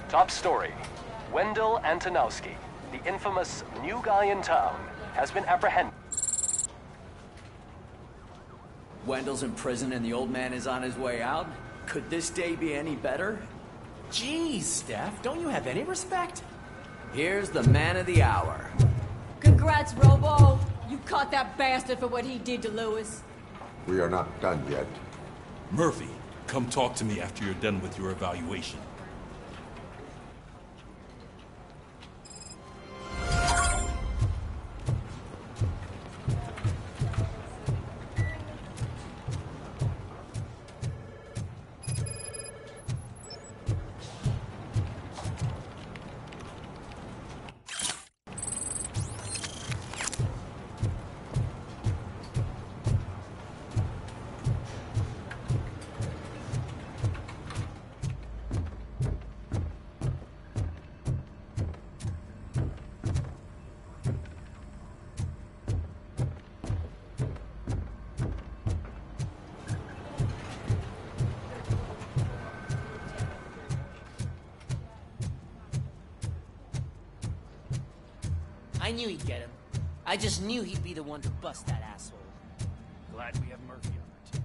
Top story. Wendell Antonowski, the infamous new guy in town, has been apprehended. Wendell's in prison and the old man is on his way out? Could this day be any better? Jeez, Steph, don't you have any respect? Here's the man of the hour. Congrats, Robo. You caught that bastard for what he did to Lewis. We are not done yet. Murphy, come talk to me after you're done with your evaluation. I knew he'd get him. I just knew he'd be the one to bust that asshole. Glad we have Murphy on our team.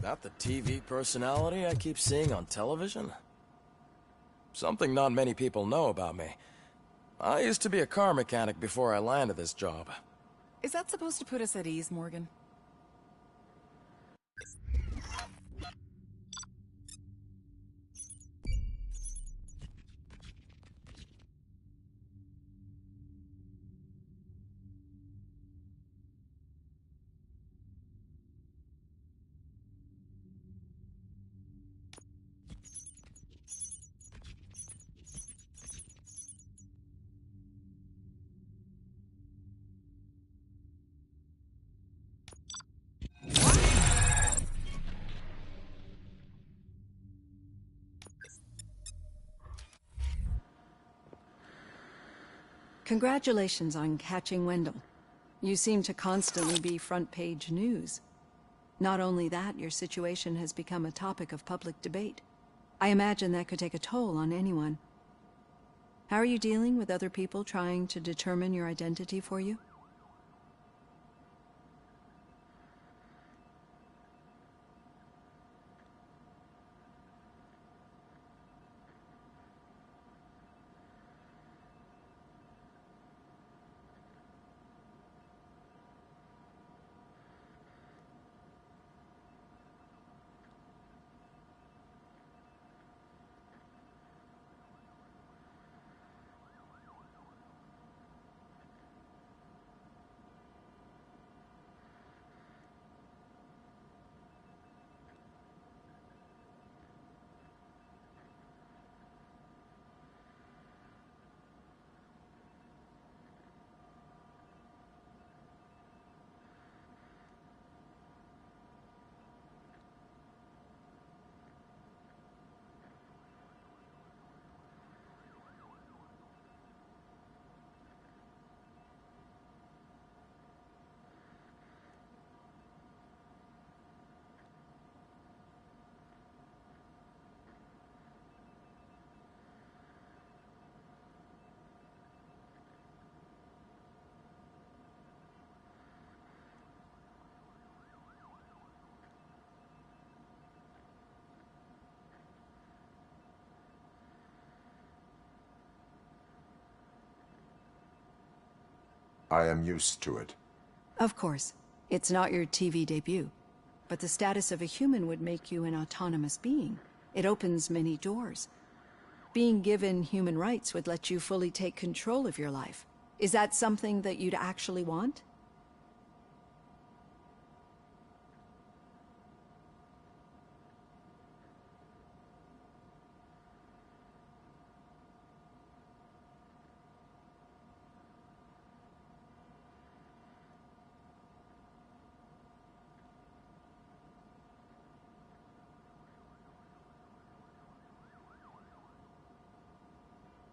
That the TV personality I keep seeing on television? Something not many people know about me. I used to be a car mechanic before I landed this job. Is that supposed to put us at ease, Morgan? Congratulations on catching Wendell. You seem to constantly be front-page news. Not only that, your situation has become a topic of public debate. I imagine that could take a toll on anyone. How are you dealing with other people trying to determine your identity for you? I am used to it. Of course. It's not your TV debut. But the status of a human would make you an autonomous being. It opens many doors. Being given human rights would let you fully take control of your life. Is that something that you'd actually want?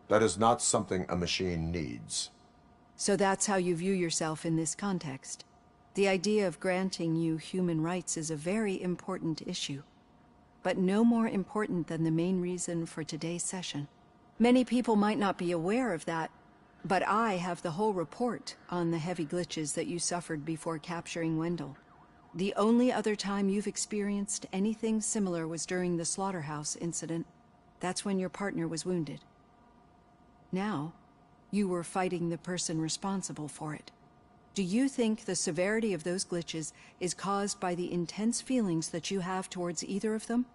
That is not something a machine needs. So that's how you view yourself in this context. The idea of granting you human rights is a very important issue. But no more important than the main reason for today's session. Many people might not be aware of that, but I have the whole report on the heavy glitches that you suffered before capturing Wendell. The only other time you've experienced anything similar was during the slaughterhouse incident. That's when your partner was wounded. Now, you were fighting the person responsible for it. Do you think the severity of those glitches is caused by the intense feelings that you have towards either of them?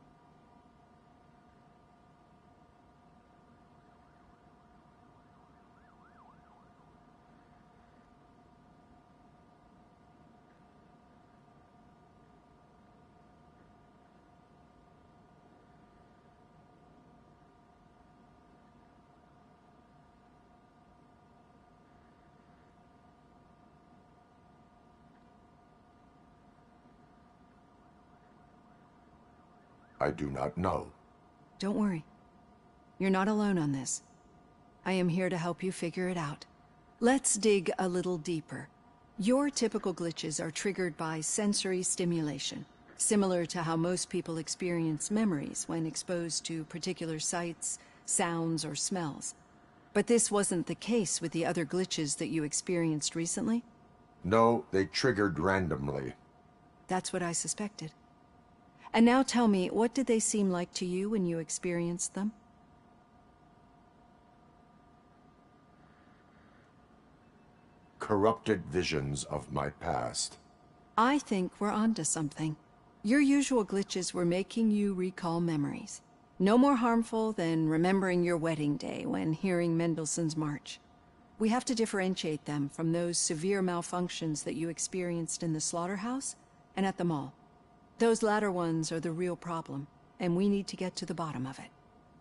I do not know. Don't worry. You're not alone on this. I am here to help you figure it out. Let's dig a little deeper. Your typical glitches are triggered by sensory stimulation, similar to how most people experience memories when exposed to particular sights, sounds, or smells. But this wasn't the case with the other glitches that you experienced recently? No, they triggered randomly. That's what I suspected. And now tell me, what did they seem like to you when you experienced them? Corrupted visions of my past. I think we're onto something. Your usual glitches were making you recall memories. No more harmful than remembering your wedding day when hearing Mendelssohn's March. We have to differentiate them from those severe malfunctions that you experienced in the slaughterhouse and at the mall. Those latter ones are the real problem, and we need to get to the bottom of it.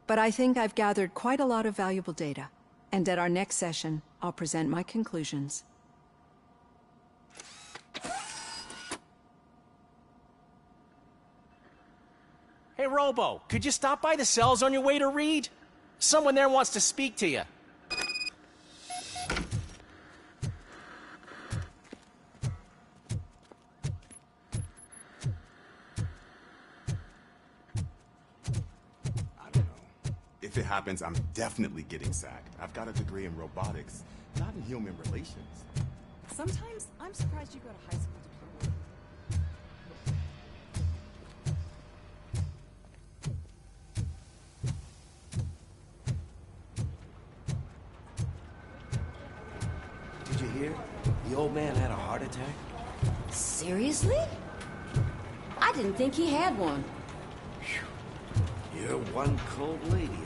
But I think I've gathered quite a lot of valuable data, and at our next session, I'll present my conclusions. Hey, Robo, could you stop by the cells on your way to read? Someone there wants to speak to you. If it happens, I'm definitely getting sacked. I've got a degree in robotics, not in human relations. Sometimes I'm surprised you go to high school diploma. Did you hear? The old man had a heart attack. Seriously? I didn't think he had one. You're one cold lady on me.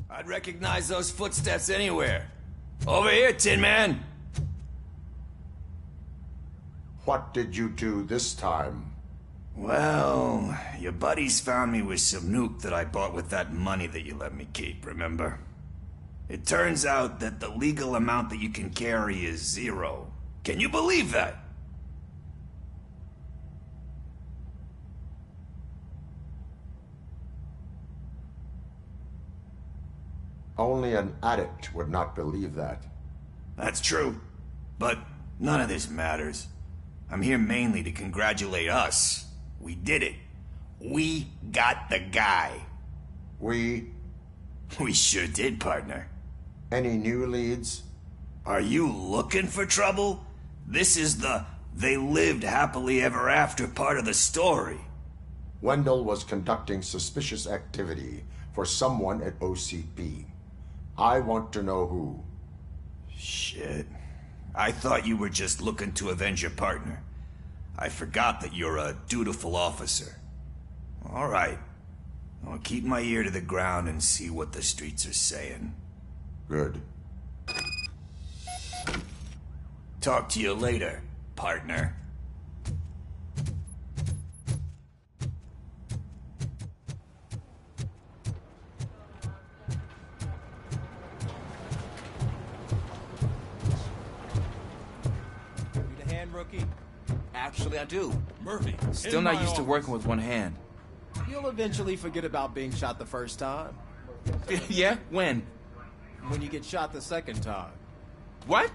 I'd recognize those footsteps anywhere. Over here, Tin Man! What did you do this time? Well, your buddies found me with some nuke that I bought with that money that you let me keep, remember? It turns out that the legal amount that you can carry is 0. Can you believe that? Only an addict would not believe that. That's true. But none of this matters. I'm here mainly to congratulate us. We did it. We got the guy. We sure did, partner. Any new leads? Are you looking for trouble? This is the "they lived happily ever after" part of the story. Wendell was conducting suspicious activity for someone at OCP. I want to know who. Shit. I thought you were just looking to avenge your partner. I forgot that you're a dutiful officer. All right. I'll keep my ear to the ground and see what the streets are saying. Good. Talk to you later, partner. Need a hand, rookie? Actually, I do. Murphy. Still not used to working with one hand. You'll eventually forget about being shot the first time. Yeah? When? When you get shot the second time. What?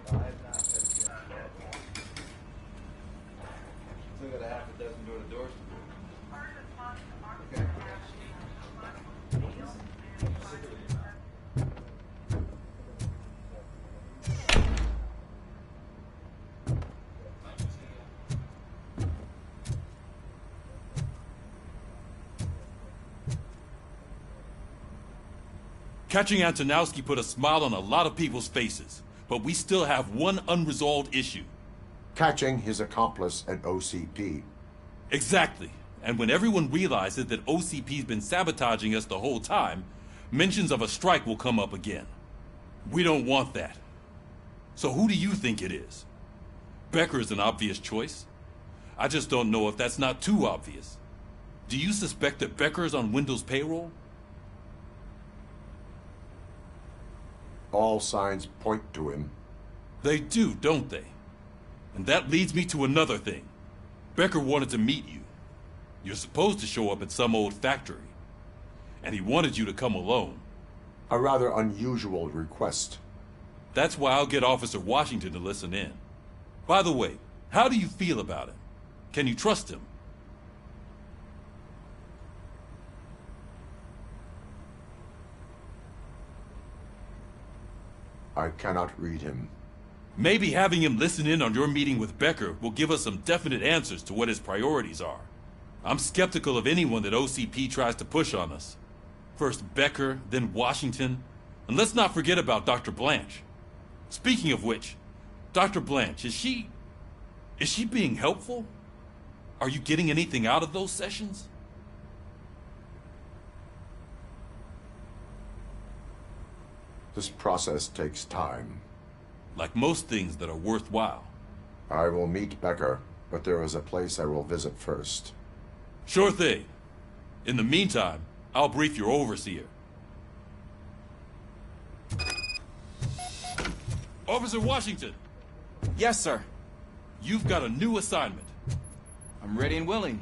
Catching Antonowski put a smile on a lot of people's faces, but we still have one unresolved issue. Catching his accomplice at OCP. Exactly. And when everyone realizes that OCP's been sabotaging us the whole time, mentions of a strike will come up again. We don't want that. So who do you think it is? Becker is an obvious choice. I just don't know if that's not too obvious. Do you suspect that Becker is on Wendell's payroll? All signs point to him. They do, don't they? And that leads me to another thing. Becker wanted to meet you. You're supposed to show up at some old factory. And he wanted you to come alone. A rather unusual request. That's why I'll get Officer Washington to listen in. By the way, how do you feel about him? Can you trust him? I cannot read him. Maybe having him listen in on your meeting with Becker will give us some definite answers to what his priorities are. I'm skeptical of anyone that OCP tries to push on us. First Becker, then Washington. And let's not forget about Dr. Blanche. Speaking of which, Dr. Blanche, is she being helpful? Are you getting anything out of those sessions? This process takes time. Like most things that are worthwhile. I will meet Becker, but there is a place I will visit first. Sure thing. In the meantime, I'll brief your overseer. Officer Washington! Yes, sir. You've got a new assignment. I'm ready and willing.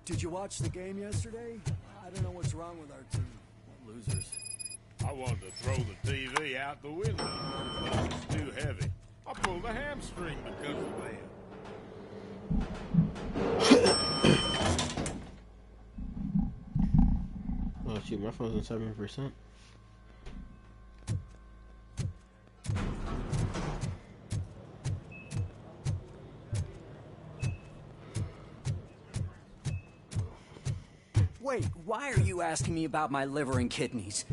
Did you watch the game yesterday? I don't know what's wrong with our team. What losers. I wanted to throw the TV out the window, but it was too heavy. I pulled a hamstring because of that. Oh shoot, my phone's on 7%. Wait, why are you asking me about my liver and kidneys?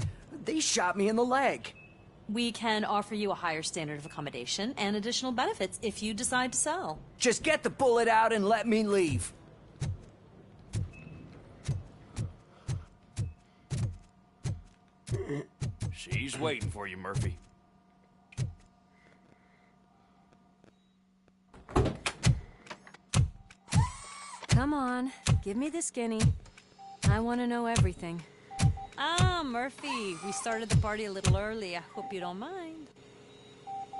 They shot me in the leg. We can offer you a higher standard of accommodation and additional benefits if you decide to sell. Just get the bullet out and let me leave. She's waiting for you, Murphy. Come on, give me the skinny. I want to know everything. Ah, Murphy, we started the party a little early. I hope you don't mind.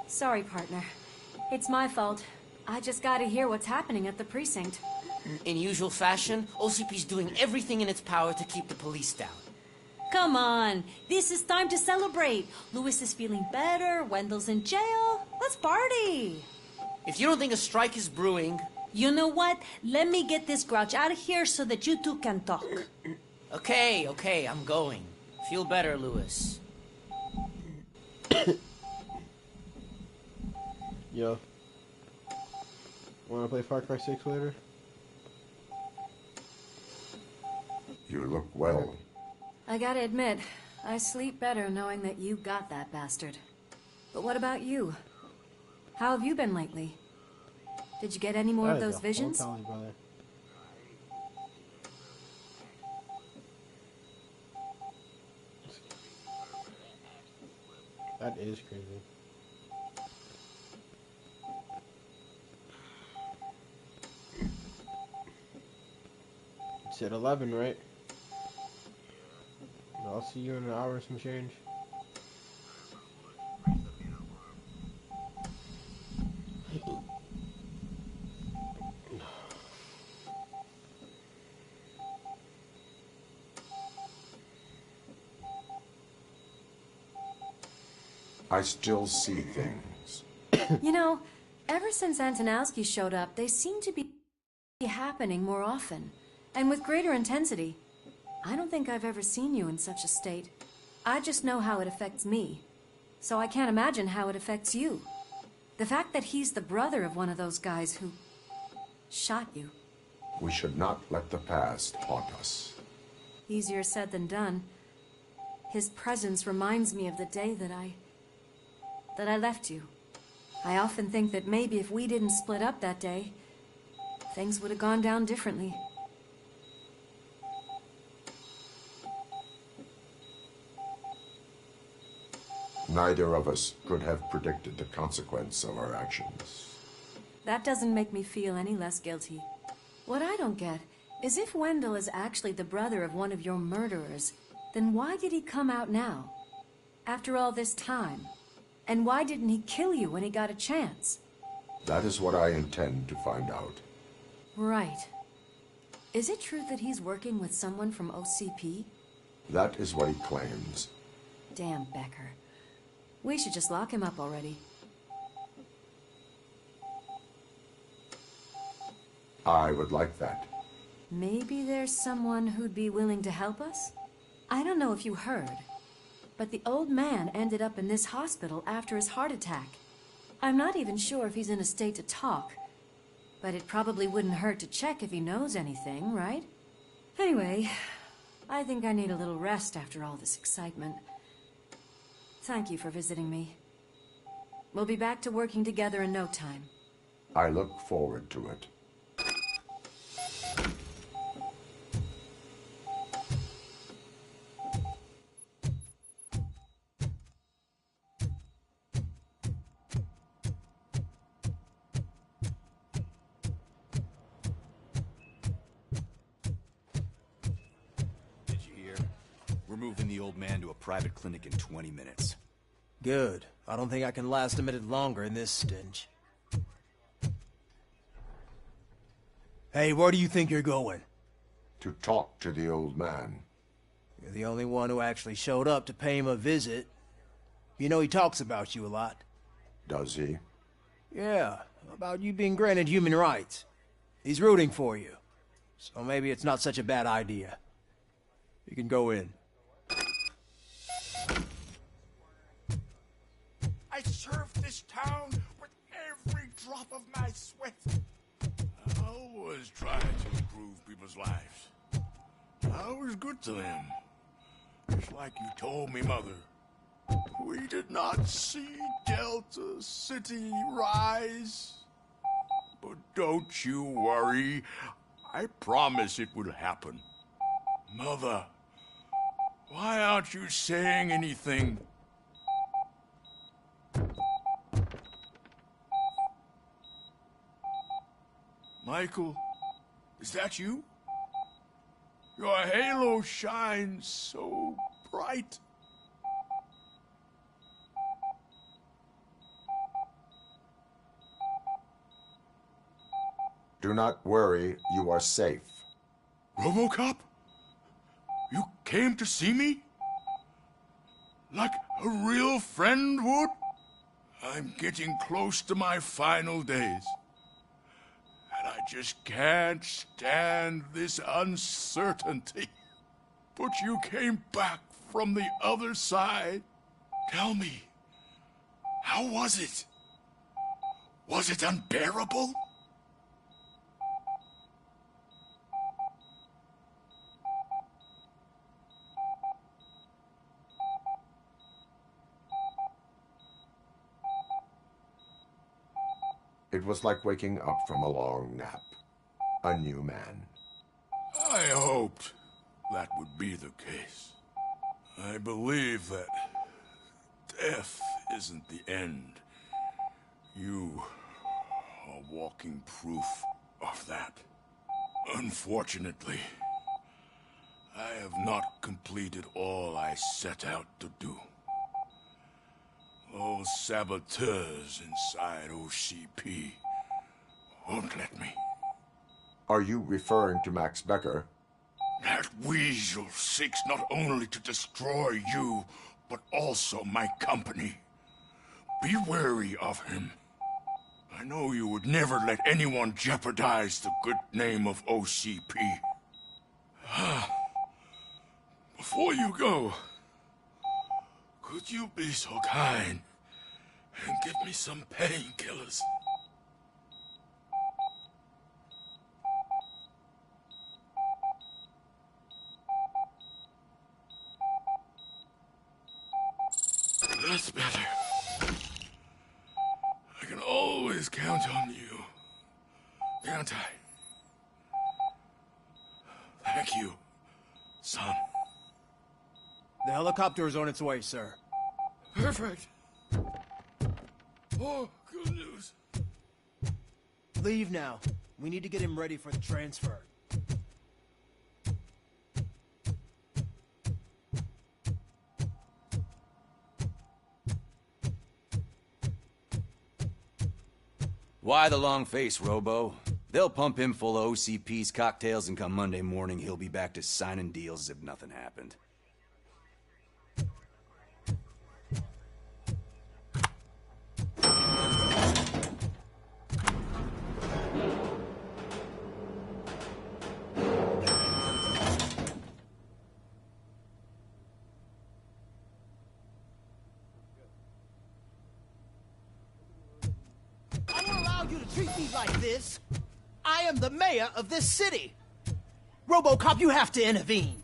Sorry, partner. It's my fault. I just gotta hear what's happening at the precinct. In usual fashion, OCP's doing everything in its power to keep the police down. Come on, this is time to celebrate. Louis is feeling better, Wendell's in jail. Let's party. If you don't think a strike is brewing... You know what? Let me get this grouch out of here so that you two can talk. Okay, I'm going. Feel better, Louis. Yo. Wanna play Far Cry 6 later? You look well. I gotta admit, I sleep better knowing that you got that bastard. But what about you? How have you been lately? Did you get any more of those visions? That is crazy. It's at 11, right? I'll see you in an hour and some change. I still see things. You know, ever since Antonowski showed up, they seem to be happening more often, and with greater intensity. I don't think I've ever seen you in such a state. I just know how it affects me, so I can't imagine how it affects you. The fact that he's the brother of one of those guys who shot you. We should not let the past haunt us. Easier said than done. His presence reminds me of the day that I left you. I often think that maybe if we didn't split up that day, things would have gone down differently. Neither of us could have predicted the consequence of our actions. That doesn't make me feel any less guilty. What I don't get is if Wendell is actually the brother of one of your murderers, then why did he come out now? After all this time? And why didn't he kill you when he got a chance? That is what I intend to find out. Right. Is it true that he's working with someone from OCP? That is what he claims. Damn Becker. We should just lock him up already. I would like that. Maybe there's someone who'd be willing to help us? I don't know if you heard, but the old man ended up in this hospital after his heart attack. I'm not even sure if he's in a state to talk, but it probably wouldn't hurt to check if he knows anything, right? Anyway, I think I need a little rest after all this excitement. Thank you for visiting me. We'll be back to working together in no time. I look forward to it. Moving the old man to a private clinic in 20 minutes. Good. I don't think I can last a minute longer in this stench. Hey, where do you think you're going? To talk to the old man. You're the only one who actually showed up to pay him a visit. You know he talks about you a lot. Does he? Yeah, about you being granted human rights. He's rooting for you. So maybe it's not such a bad idea. You can go in. I served this town with every drop of my sweat. I always tried to improve people's lives. I was good to them. Just like you told me, Mother. We did not see Delta City rise. But don't you worry. I promise it will happen. Mother, why aren't you saying anything? Michael, is that you? Your halo shines so bright. Do not worry, you are safe. RoBoCop? You came to see me? Like a real friend would? I'm getting close to my final days. And I just can't stand this uncertainty. But you came back from the other side. Tell me, how was it? Was it unbearable? It was like waking up from a long nap. A new man. I hoped that would be the case. I believe that death isn't the end. You are walking proof of that. Unfortunately, I have not completed all I set out to do. Those saboteurs inside OCP won't let me. Are you referring to Max Becker? That weasel seeks not only to destroy you, but also my company. Be wary of him. I know you would never let anyone jeopardize the good name of OCP. Before you go, could you be so kind and give me some painkillers? That's better. I can always count on you, can't I? Thank you, son. The helicopter is on its way, sir. Perfect. Oh, good news. Leave now. We need to get him ready for the transfer. Why the long face, Robo? They'll pump him full of OCP's cocktails, and come Monday morning, he'll be back to signing deals as if nothing happened. I won't allow you to treat me like this. I am the mayor of this city. RoBoCop, you have to intervene.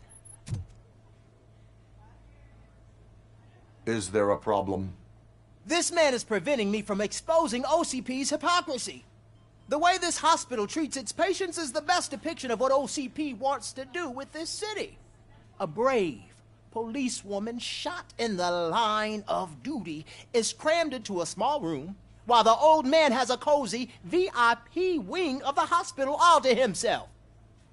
Is there a problem? This man is preventing me from exposing OCP's hypocrisy. The way this hospital treats its patients is the best depiction of what OCP wants to do with this city. A brave policewoman shot in the line of duty is crammed into a small room while the old man has a cozy VIP wing of the hospital all to himself.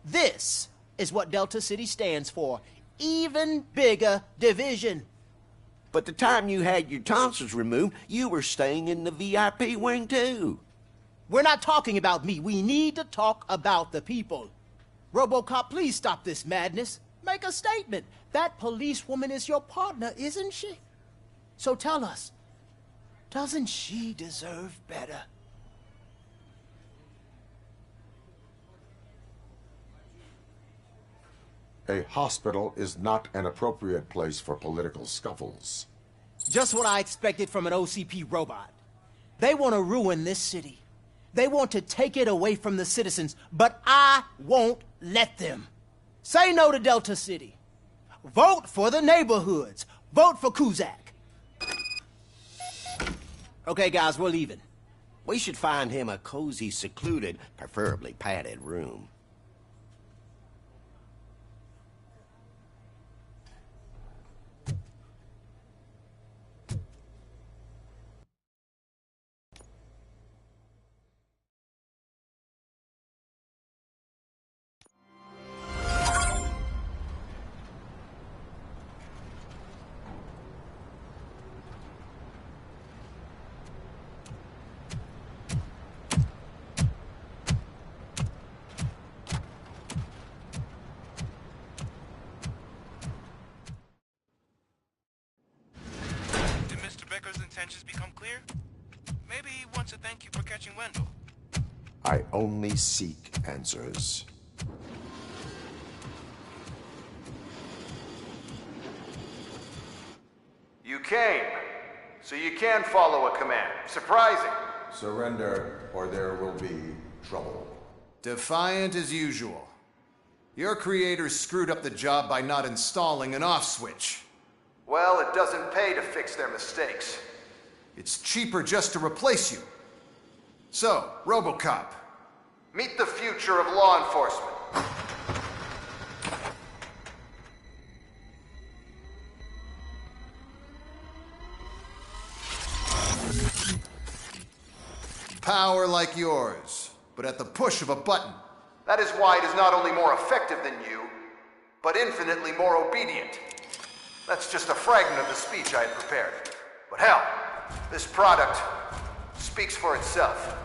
This is what Delta City stands for. Even bigger division. But the time you had your tonsils removed, you were staying in the VIP wing too. We're not talking about me. We need to talk about the people. RoBoCop, please stop this madness. Make a statement. That policewoman is your partner, isn't she? So tell us, doesn't she deserve better? A hospital is not an appropriate place for political scuffles. Just what I expected from an OCP robot. They want to ruin this city. They want to take it away from the citizens, but I won't let them. Say no to Delta City. Vote for the neighborhoods. Vote for Kuzak. Okay, guys, we're leaving. We should find him a cozy, secluded, preferably padded room. Intentions become clear? Maybe he wants to thank you for catching Wendell. I only seek answers. You came, so you can follow a command. Surprising. Surrender, or there will be trouble. Defiant as usual. Your creators screwed up the job by not installing an off switch. Well, it doesn't pay to fix their mistakes. It's cheaper just to replace you. So, RoBoCop, meet the future of law enforcement. Power like yours, but at the push of a button. That is why it is not only more effective than you, but infinitely more obedient. That's just a fragment of the speech I had prepared. But hell, this product speaks for itself.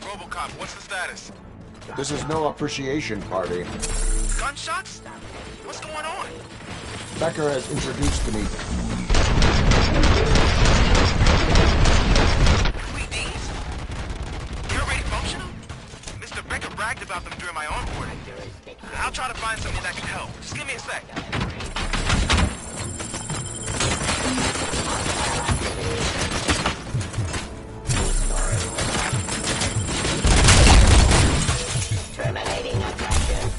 RoBoCop, what's the status? This is no appreciation party. Gunshots? What's going on? Becker has introduced to me. You're already functional? Mr. Becker bragged about them during my onboarding. I'll try to find something that can help. Just give me a sec. Terminating aggression.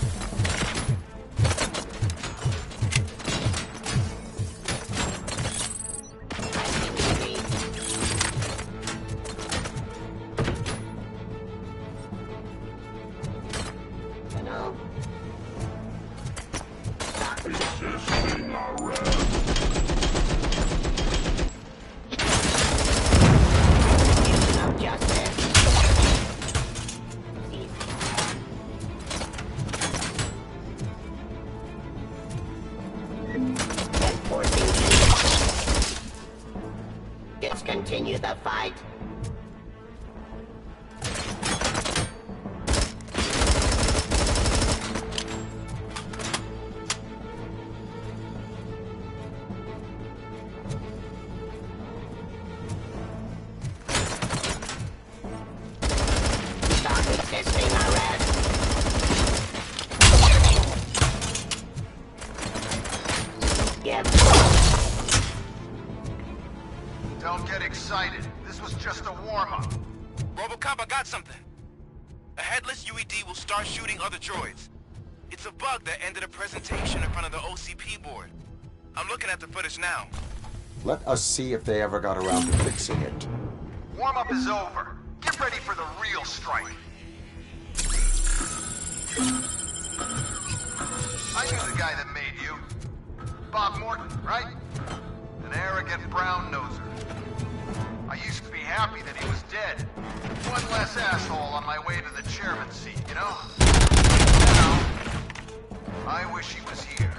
the fight. Stop resisting arrest. Don't get excited. This was just a warm-up. RoBoCop, I got something. A headless UED will start shooting other droids. It's a bug that ended a presentation in front of the OCP board. I'm looking at the footage now. Let us see if they ever got around to fixing it. Warm-up is over. Get ready for the real strike. I knew the guy that made you. Bob Morton, right? An arrogant brown-noser. I used to be happy that he was dead. One less asshole on my way to the chairman's seat, you know? Now, I wish he was here,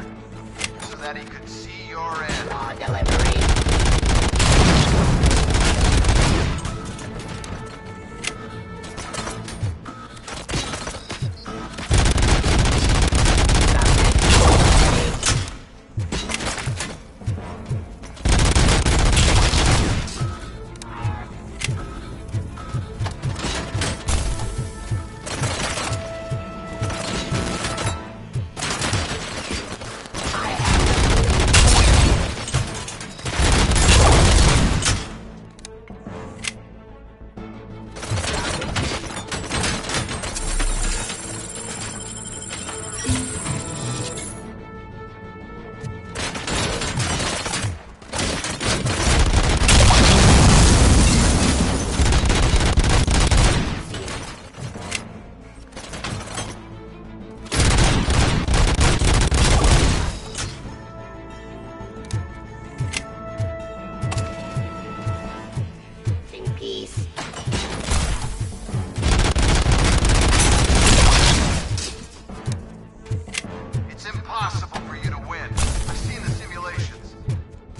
so that he could see your end. Raw delivery.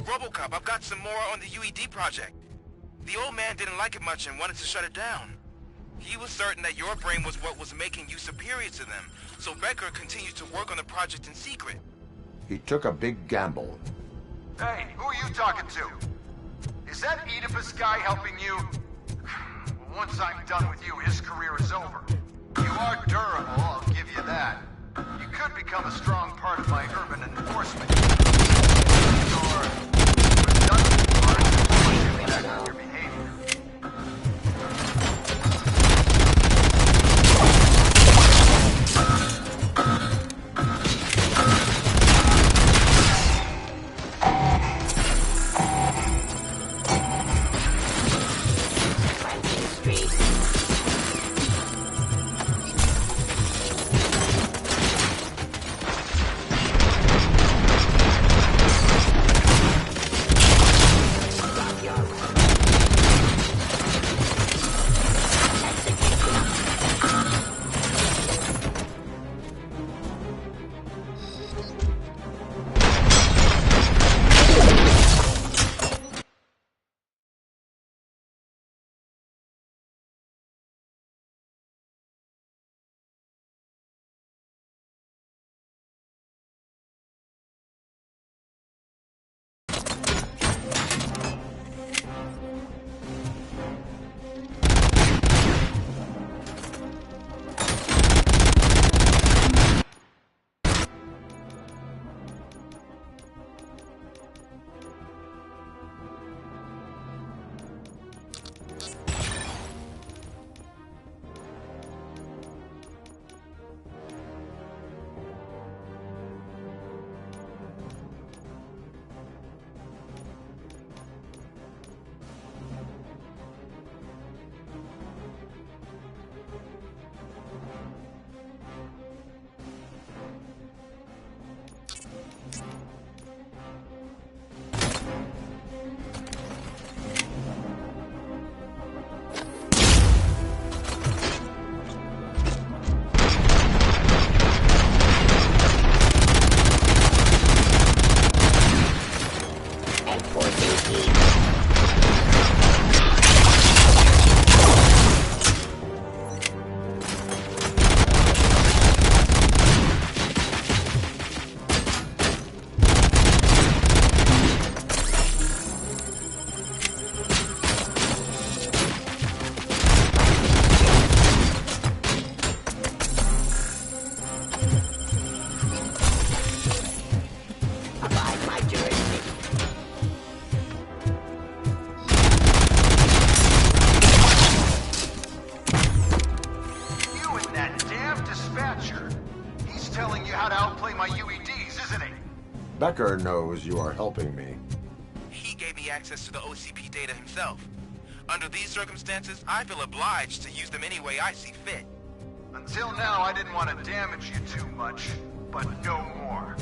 RoBoCop, I've got some more on the UED project. The old man didn't like it much and wanted to shut it down. He was certain that your brain was what was making you superior to them, so Becker continued to work on the project in secret. He took a big gamble. Hey, who are you talking to? Is that Oedipus guy helping you? Well, once I'm done with you, his career is over. You are durable, I'll give you that. You could become a strong part of my urban enforcement. Your redundant part is reflecting your behavior. Abide my jurisdiction. You and that damn dispatcher. He's telling you how to outplay my UEDs, isn't he? Becker knows you are helping me. He gave me access to the OCP data himself. Under these circumstances, I feel obliged to use them any way I see fit. Until now, I didn't want to damage you too much, but no more.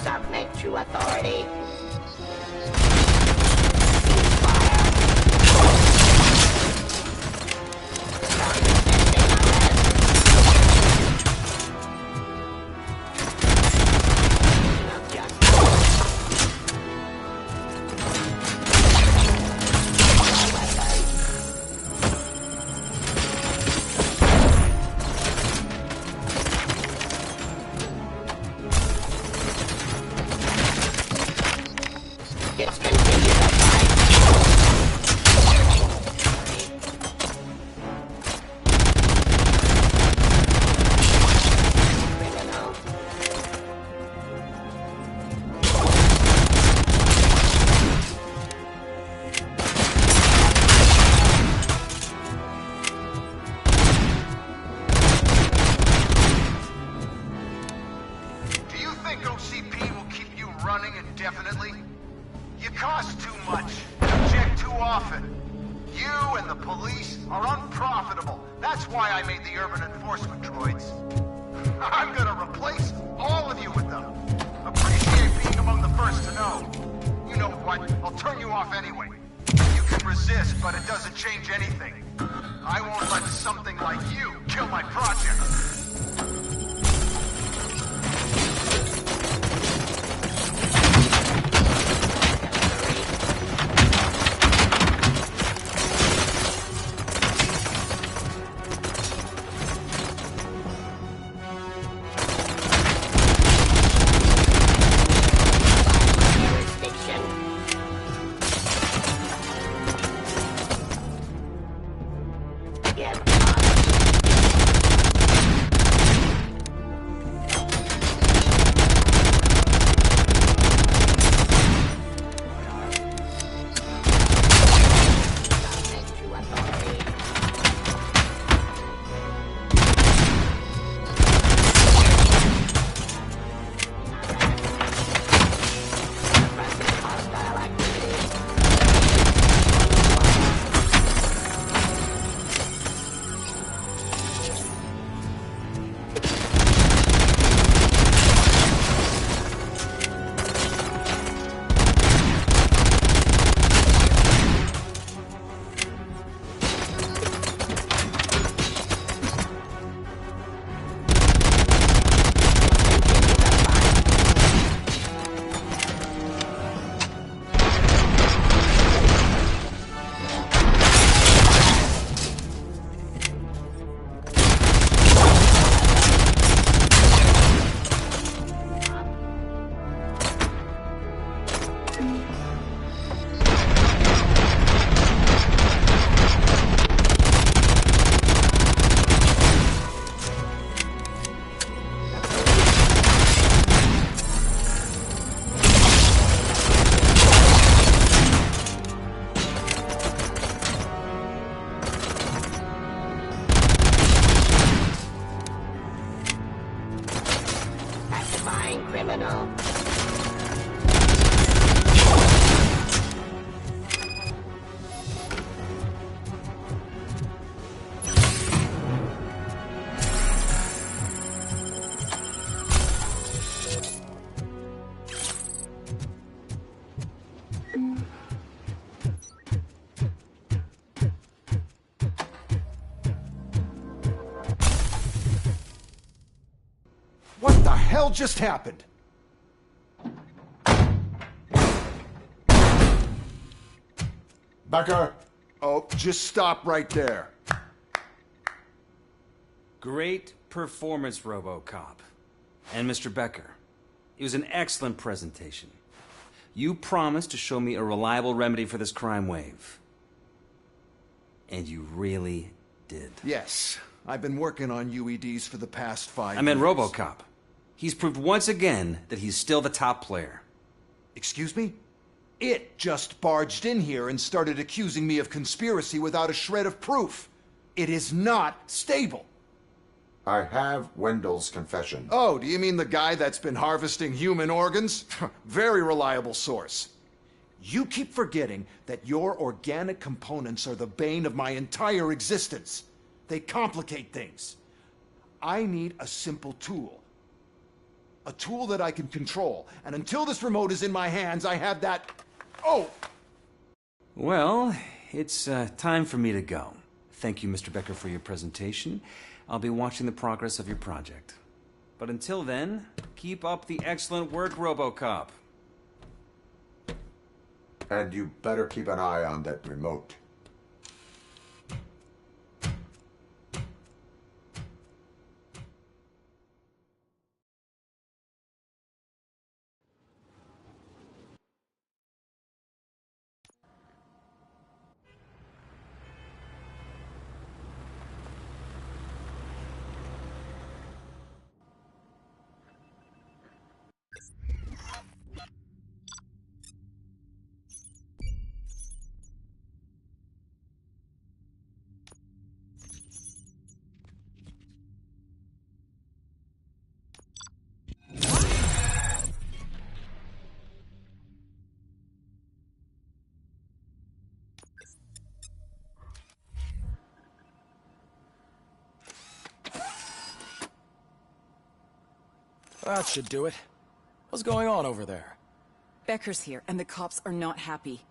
Submit to authority. hell just happened? Becker! Oh, just stop right there. Great performance, RoBoCop. And Mr. Becker, it was an excellent presentation. You promised to show me a reliable remedy for this crime wave. And you really did. Yes, I've been working on UEDs for the past 5 years. I meant RoBoCop. He's proved once again that he's still the top player. Excuse me? It just barged in here and started accusing me of conspiracy without a shred of proof. It is not stable. I have Wendell's confession. Oh, do you mean the guy that's been harvesting human organs? Very reliable source. You keep forgetting that your organic components are the bane of my entire existence. They complicate things. I need a simple tool. A tool that I can control. And until this remote is in my hands, I have that... Oh! Well, it's time for me to go. Thank you, Mr. Becker, for your presentation. I'll be watching the progress of your project. But until then, keep up the excellent work, RoBoCop. And you better keep an eye on that remote. That should do it. What's going on over there? Becker's here, and the cops are not happy.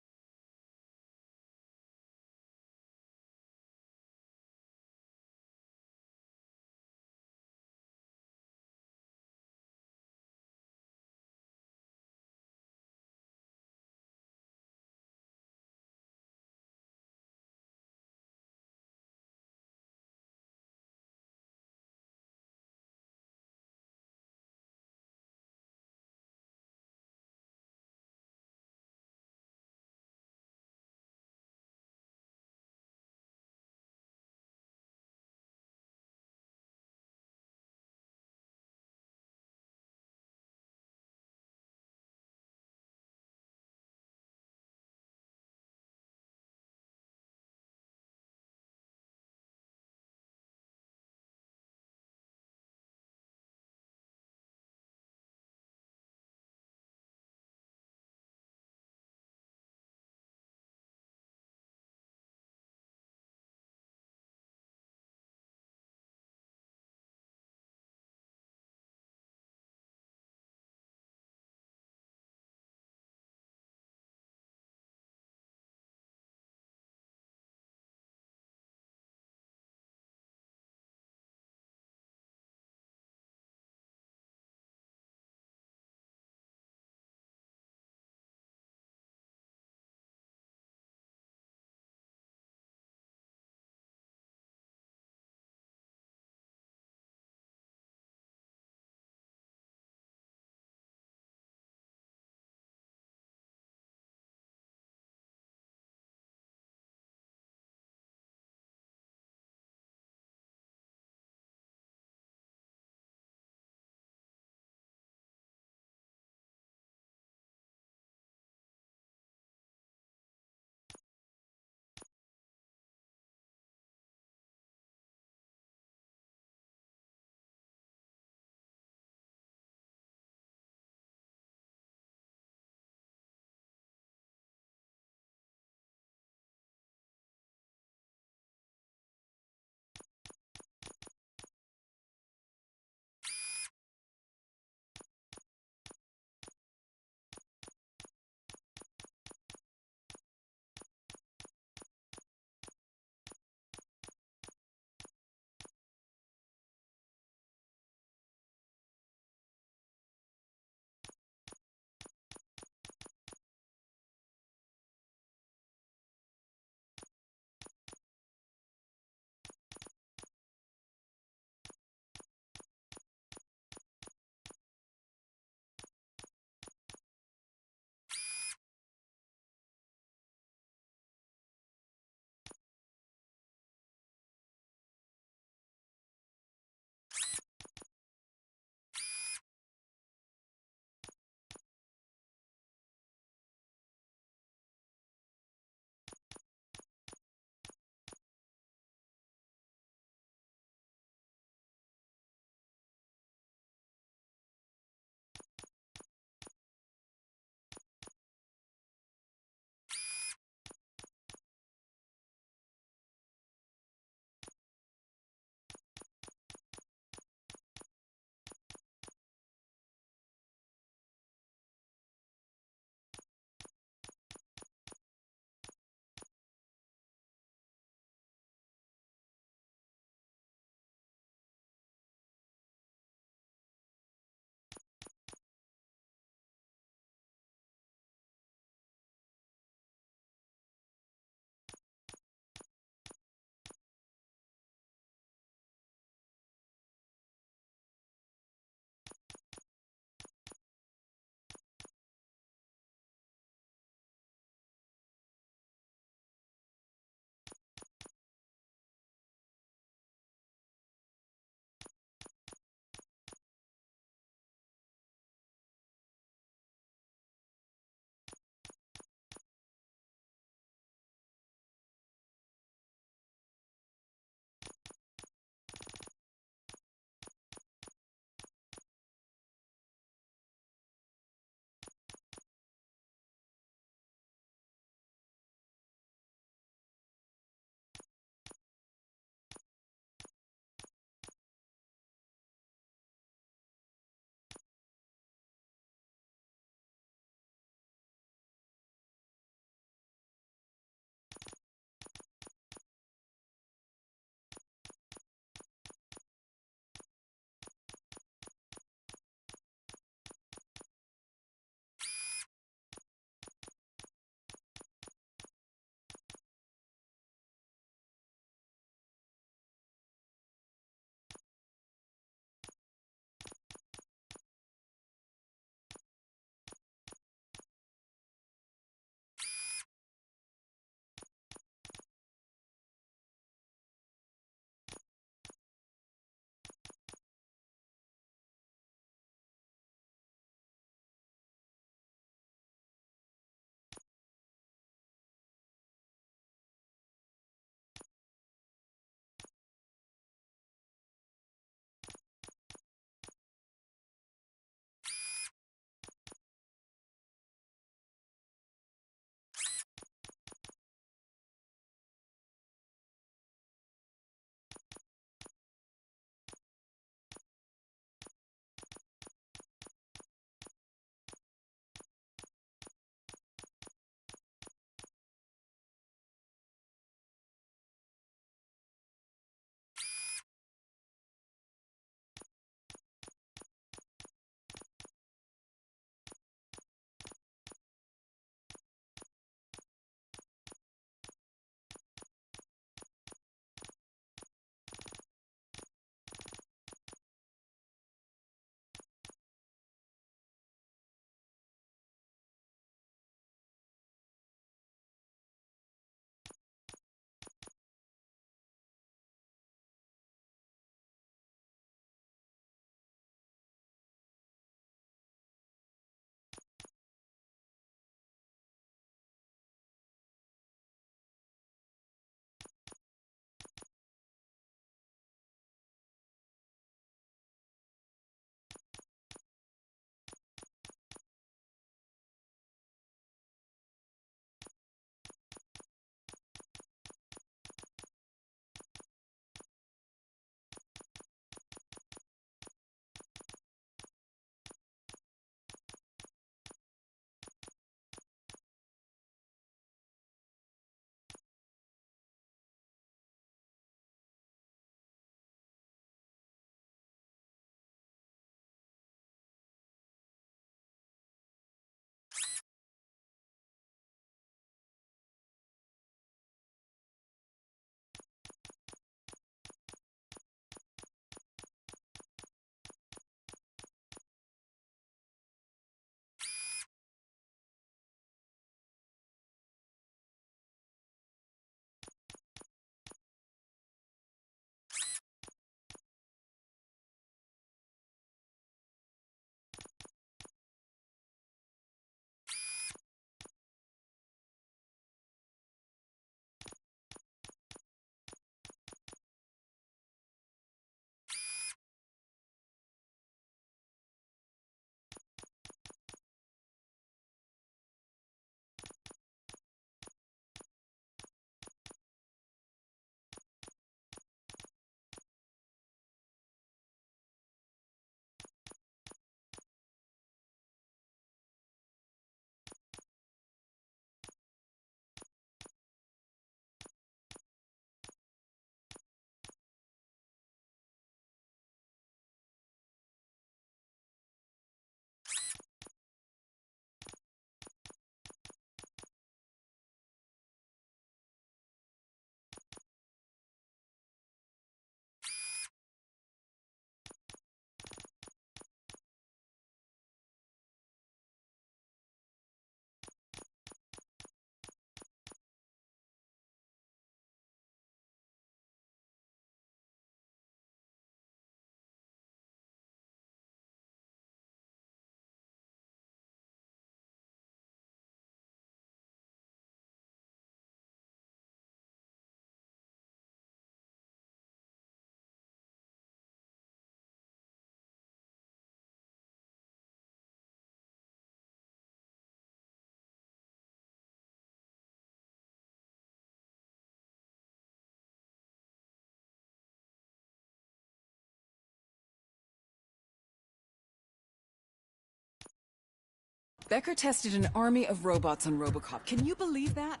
Becker tested an army of robots on RoBoCop. Can you believe that?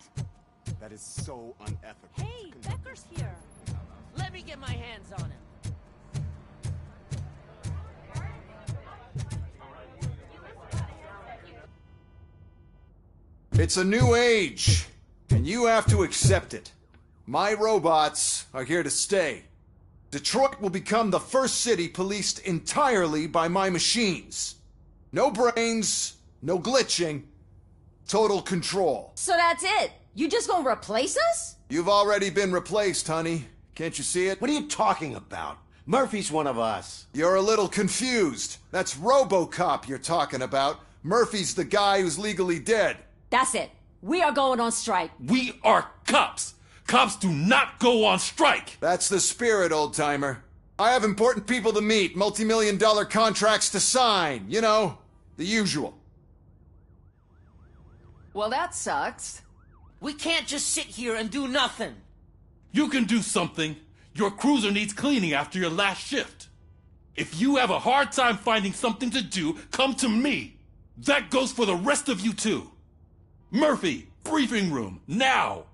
That is so unethical. Hey, Becker's here. Let me get my hands on him. It's a new age, and you have to accept it. My robots are here to stay. Detroit will become the first city policed entirely by my machines. No brains, no glitching, total control. So that's it? You just gonna replace us? You've already been replaced, honey. Can't you see it? What are you talking about? Murphy's one of us. You're a little confused. That's RoBoCop you're talking about. Murphy's the guy who's legally dead. That's it. We are going on strike. We are cops. Cops do not go on strike. That's the spirit, old-timer. I have important people to meet, multi-million-dollar contracts to sign. You know, the usual. Well, that sucks. We can't just sit here and do nothing. You can do something. Your cruiser needs cleaning after your last shift. If you have a hard time finding something to do, come to me. That goes for the rest of you too. Murphy, briefing room, now!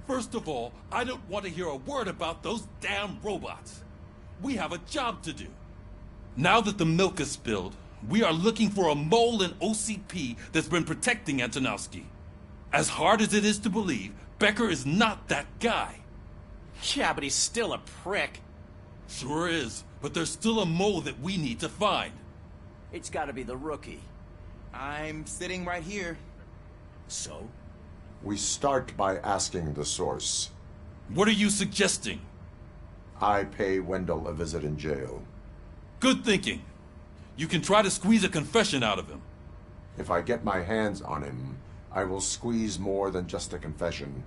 First of all, I don't want to hear a word about those damn robots. We have a job to do. Now that the milk is spilled, we are looking for a mole in OCP that's been protecting Antonowski. As hard as it is to believe, Becker is not that guy. Yeah, but he's still a prick. Sure is, but there's still a mole that we need to find. It's gotta be the rookie. I'm sitting right here. So? We start by asking the source. What are you suggesting? I pay Wendell a visit in jail. Good thinking. You can try to squeeze a confession out of him. If I get my hands on him, I will squeeze more than just a confession.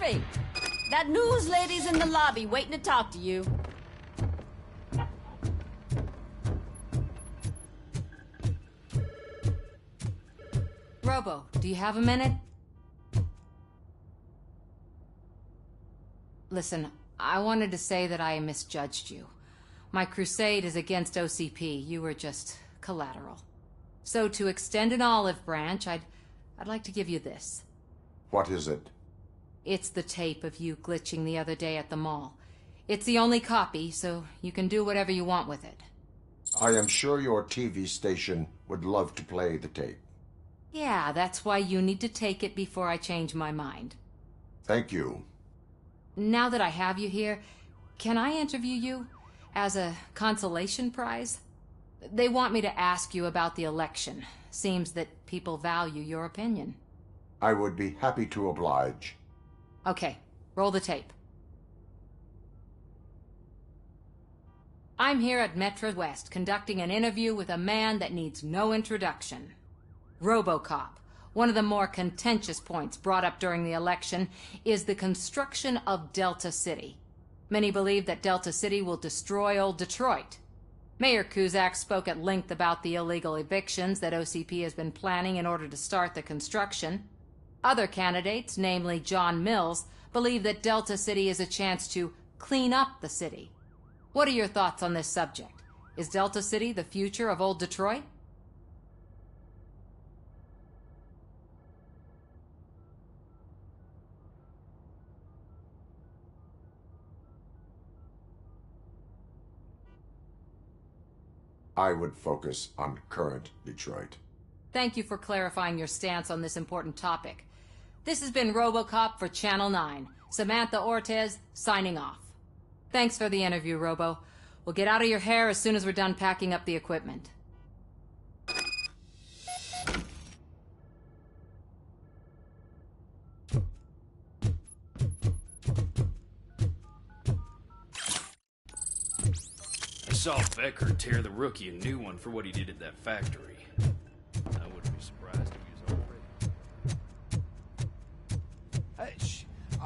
Murphy! That news lady's in the lobby waiting to talk to you. Robo, do you have a minute? Listen, I wanted to say that I misjudged you. My crusade is against OCP. You were just collateral. So to extend an olive branch, I'd like to give you this. What is it? It's the tape of you glitching the other day at the mall. It's the only copy, so you can do whatever you want with it. I am sure your TV station would love to play the tape. Yeah, that's why you need to take it before I change my mind. Thank you. Now that I have you here, can I interview you as a consolation prize? They want me to ask you about the election. Seems that people value your opinion. I would be happy to oblige. Okay, roll the tape. I'm here at Metro West conducting an interview with a man that needs no introduction. RoBoCop. One of the more contentious points brought up during the election is the construction of Delta City. Many believe that Delta City will destroy old Detroit. Mayor Cusack spoke at length about the illegal evictions that OCP has been planning in order to start the construction. Other candidates, namely John Mills, believe that Delta City is a chance to clean up the city. What are your thoughts on this subject? Is Delta City the future of old Detroit? I would focus on current Detroit. Thank you for clarifying your stance on this important topic. This has been RoBoCop for Channel 9. Samantha Ortez, signing off. Thanks for the interview, Robo. We'll get out of your hair as soon as we're done packing up the equipment. I saw Becker tear the rookie a new one for what he did at that factory. I wouldn't be surprised if he was already.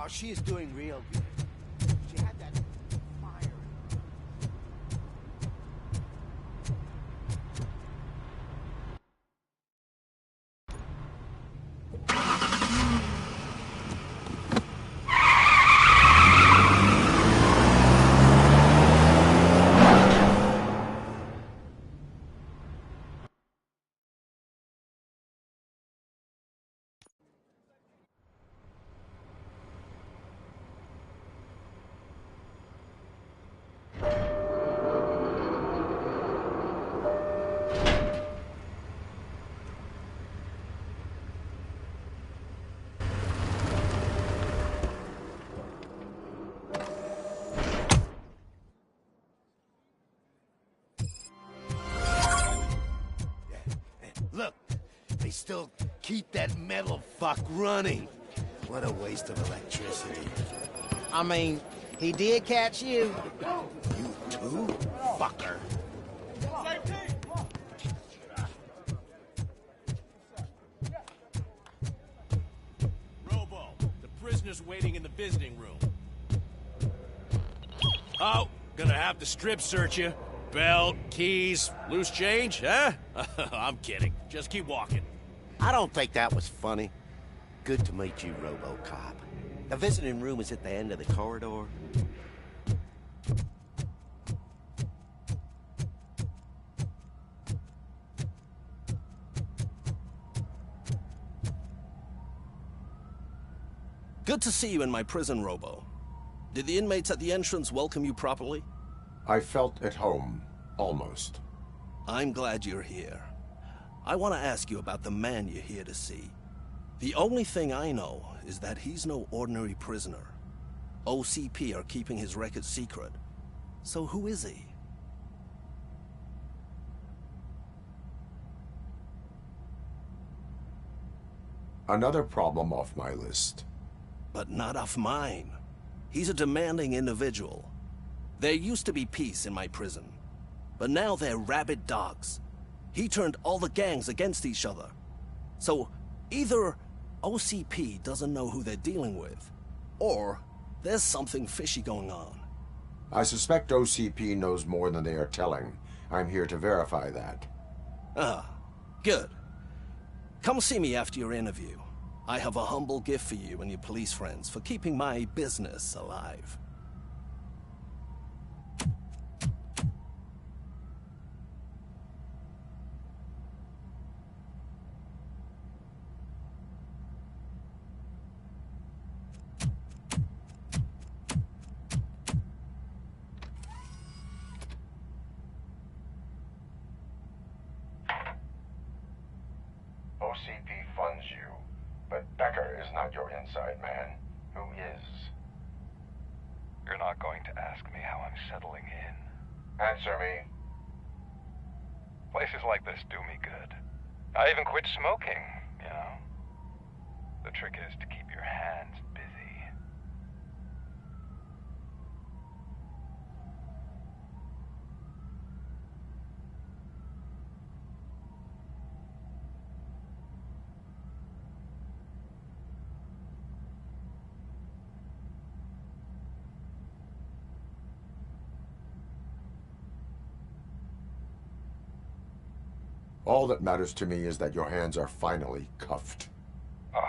Oh, she is doing real good. She had that fire. Look, they still keep that metal fuck running. What a waste of electricity. I mean, he did catch you. You too, fucker. Robo, the prisoner's waiting in the visiting room. Oh, gonna have to strip search you. Belt, keys, loose change, huh? I'm kidding. Just keep walking. I don't think that was funny. Good to meet you, RoBoCop. The visiting room is at the end of the corridor. Good to see you in my prison, Robo. Did the inmates at the entrance welcome you properly? I felt at home, almost. I'm glad you're here. I want to ask you about the man you're here to see. The only thing I know is that he's no ordinary prisoner. OCP are keeping his record secret. So who is he? Another problem off my list. But not off mine. He's a demanding individual. There used to be peace in my prison, but now they're rabid dogs. He turned all the gangs against each other. So either OCP doesn't know who they're dealing with, or there's something fishy going on. I suspect OCP knows more than they are telling. I'm here to verify that. Ah, good. Come see me after your interview. I have a humble gift for you and your police friends for keeping my business alive. OCP funds you, but Becker is not your inside man. Who is? You're not going to ask me how I'm settling in. Answer me. Places like this do me good. I even quit smoking, you know. The trick is to keep your hands busy. All that matters to me is that your hands are finally cuffed. Oh,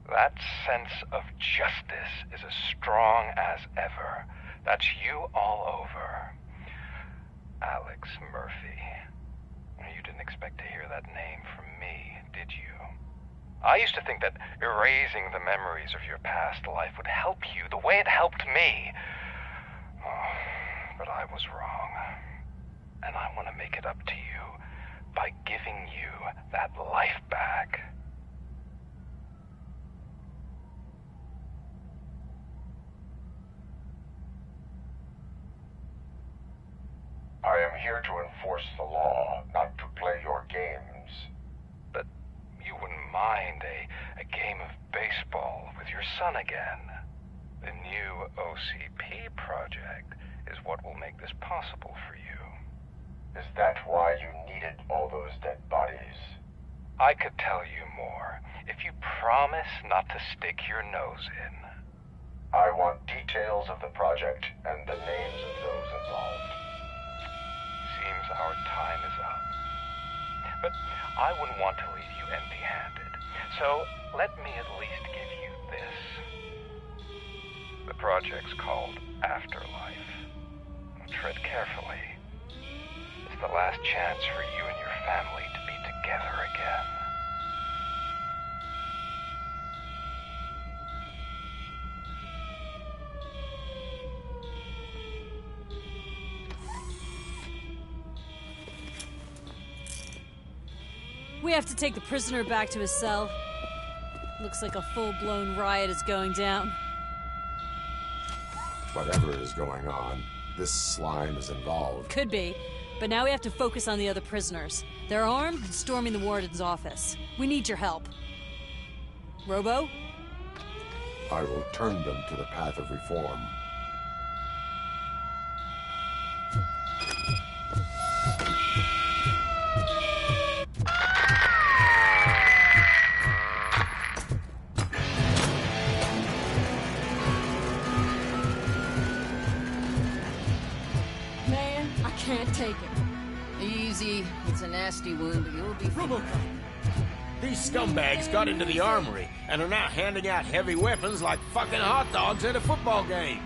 that sense of justice is as strong as ever. That's you all over. Alex Murphy. You didn't expect to hear that name from me, did you? I used to think that erasing the memories of your past life would help you the way it helped me. Oh, but I was wrong. And I want to make it up to you by giving you that life back. I am here to enforce the law, not to play your games. But you wouldn't mind a game of baseball with your son again. The new OCP project is what will make this possible for you. Is that why you needed all those dead bodies? I could tell you more if you promise not to stick your nose in. I want details of the project and the names of those involved. Seems our time is up. But I wouldn't want to leave you empty-handed. So let me at least give you this. The project's called Afterlife. Tread carefully. It's the last chance for you and your family to be together again. We have to take the prisoner back to his cell. Looks like a full-blown riot is going down. Whatever is going on, this slime is involved. Could be. But now we have to focus on the other prisoners. They're armed and storming the warden's office. We need your help. Robo? I will turn them to the path of reform. Man, I can't take it. Easy. It's a nasty wound, but you'll be RoBoCop. These scumbags got into the armory and are now handing out heavy weapons like fucking hot dogs at a football game.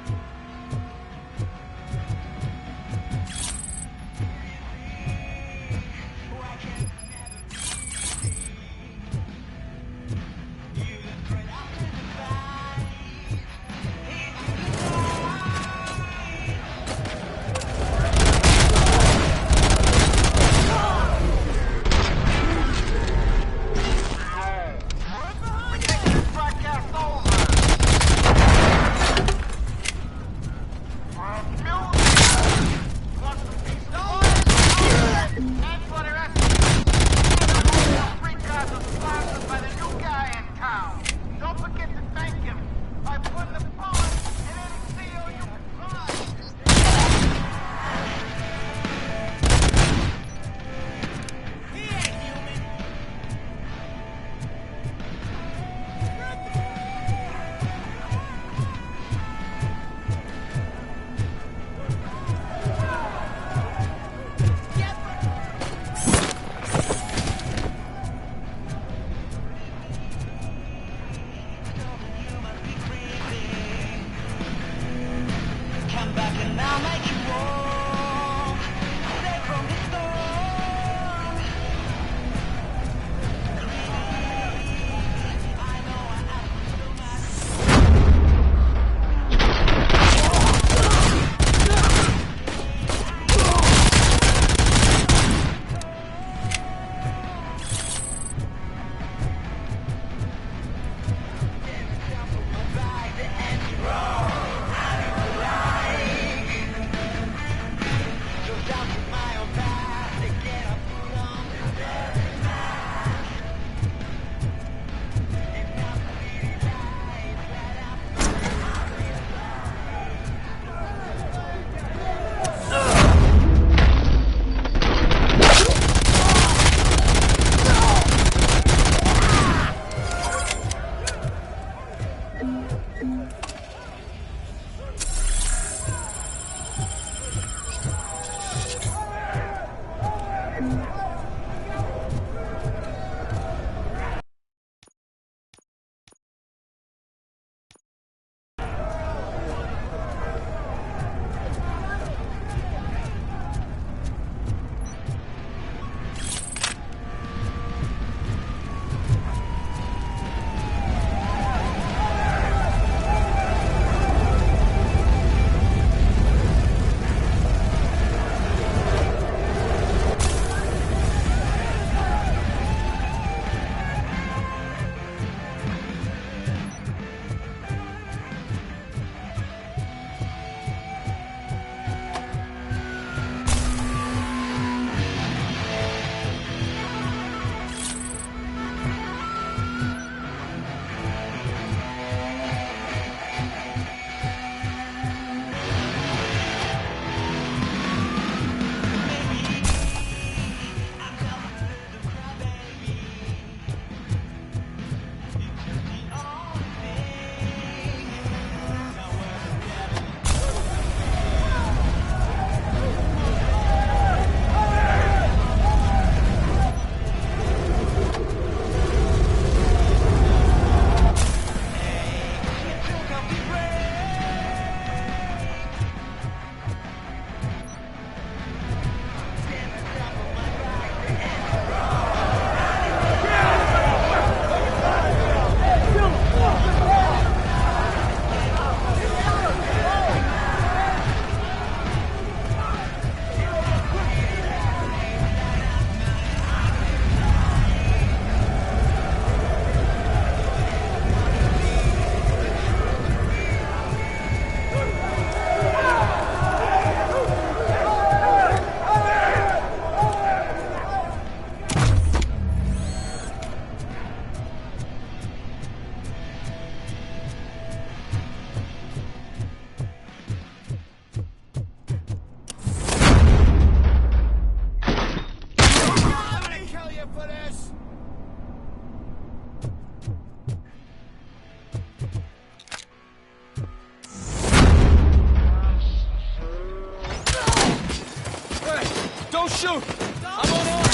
shoot! I'm on order!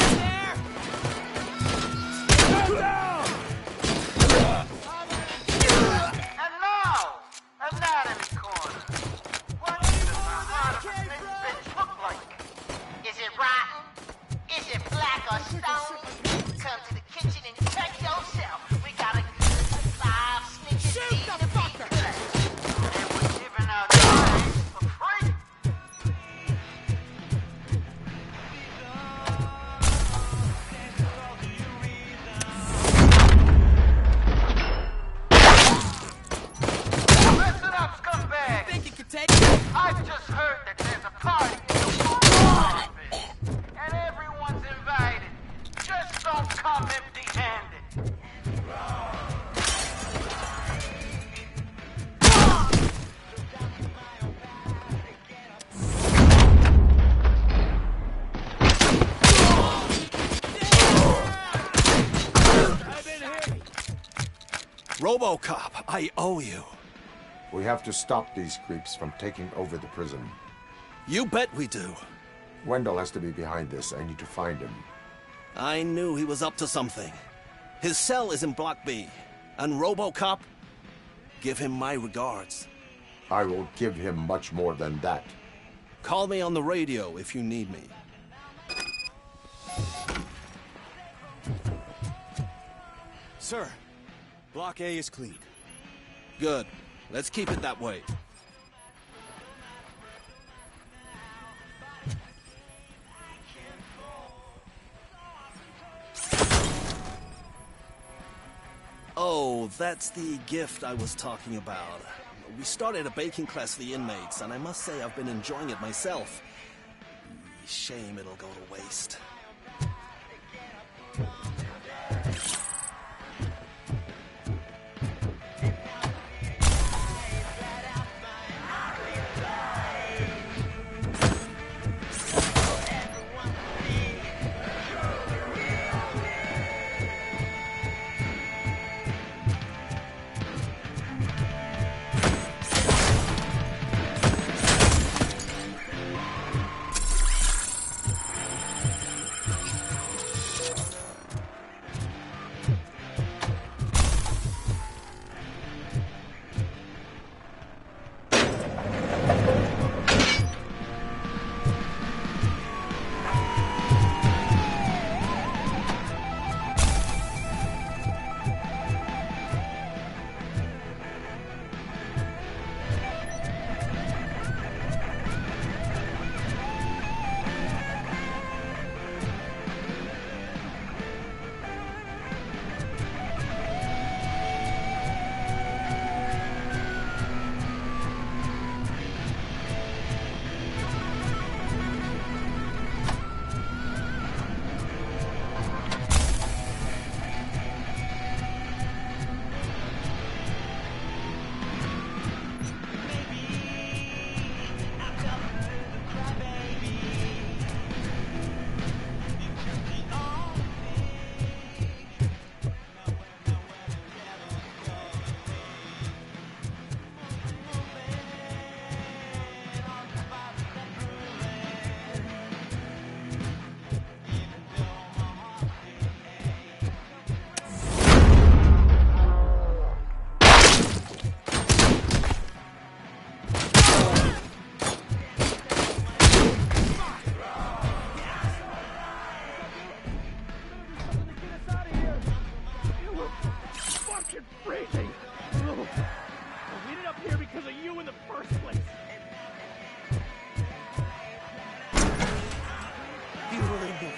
Stand down! And now, anatomy corner. What does the heart of a snake bitch look like? Is it rotten? Is it black or stone? Come to the kitchen and check yourself. We got a good supply of snitches. Shoot the fucker! And we're giving out knives for free. Listen up, scumbag! Think you could take it? I've just heard that there's a party in the office, and everyone's invited. Just don't come empty-handed. RoBoCop, I owe you. We have to stop these creeps from taking over the prison. You bet we do. Wendell has to be behind this. I need to find him. I knew he was up to something. His cell is in Block B. And RoBoCop, give him my regards. I will give him much more than that. Call me on the radio if you need me. Sir, Block A is clean. Good. Let's keep it that way. Oh, that's the gift I was talking about. We started a baking class for the inmates, and I must say I've been enjoying it myself. Shame it'll go to waste.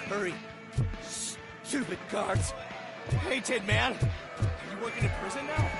Hurry. Stupid guards. Hey, Tin Man. Are you working in prison now?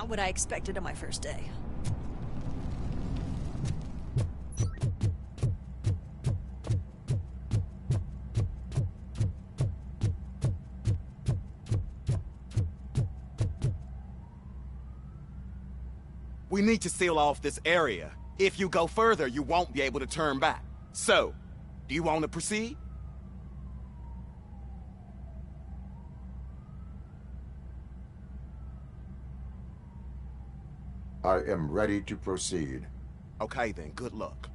Not what I expected on my first day. We need to seal off this area. If you go further, you won't be able to turn back. So, do you want to proceed? I am ready to proceed. Okay then, good luck.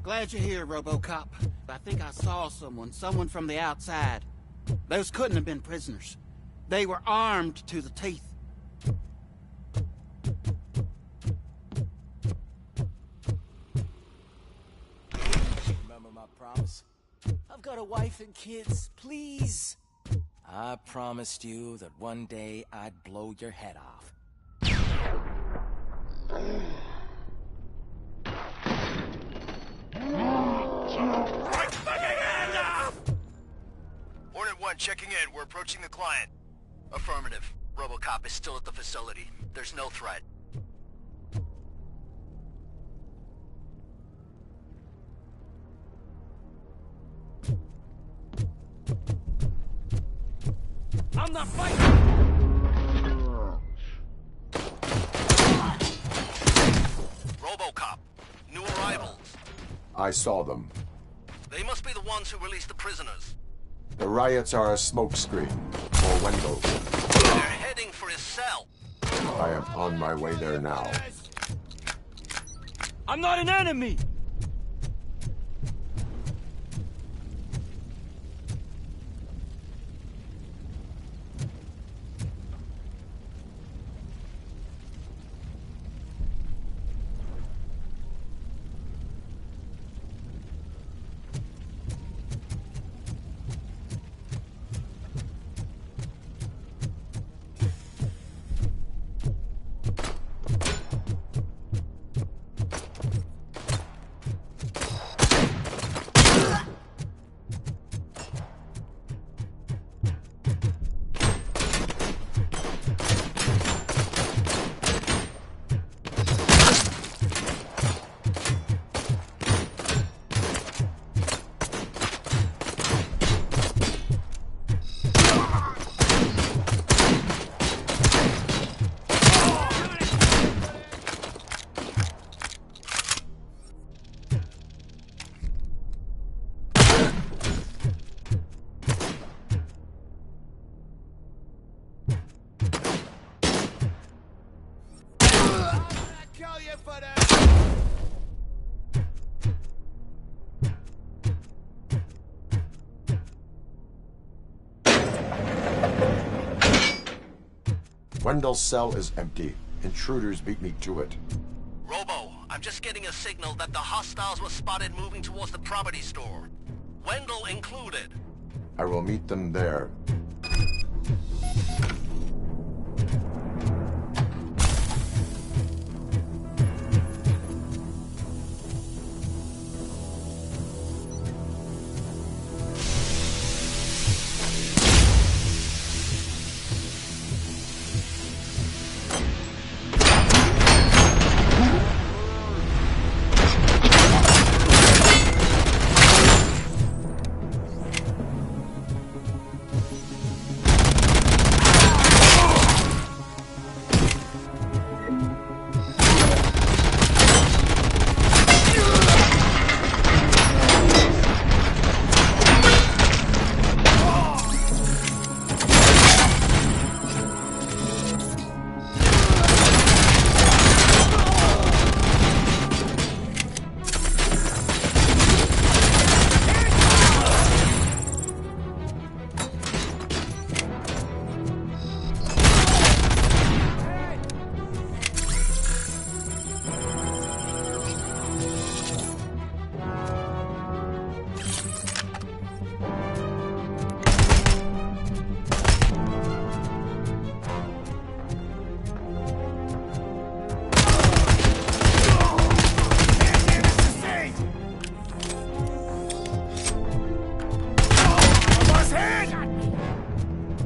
Glad you're here, RoBoCop. I think I saw someone from the outside. Those couldn't have been prisoners. They were armed to the teeth. Remember my promise? I've got a wife and kids, please. I promised you that one day I'd blow your head off. Take fucking hand off! Hornet 1 checking in. We're approaching the client. Affirmative. RoBoCop is still at the facility. There's no threat. I'm not fighting! RoBoCop. New arrivals. I saw them. They must be the ones who released the prisoners. The riots are a smokescreen for Wendell. They're heading for his cell. I am on my way there now. I'm not an enemy! Wendell's cell is empty. Intruders beat me to it. Robo, I'm just getting a signal that the hostiles were spotted moving towards the property store. Wendell included. I will meet them there.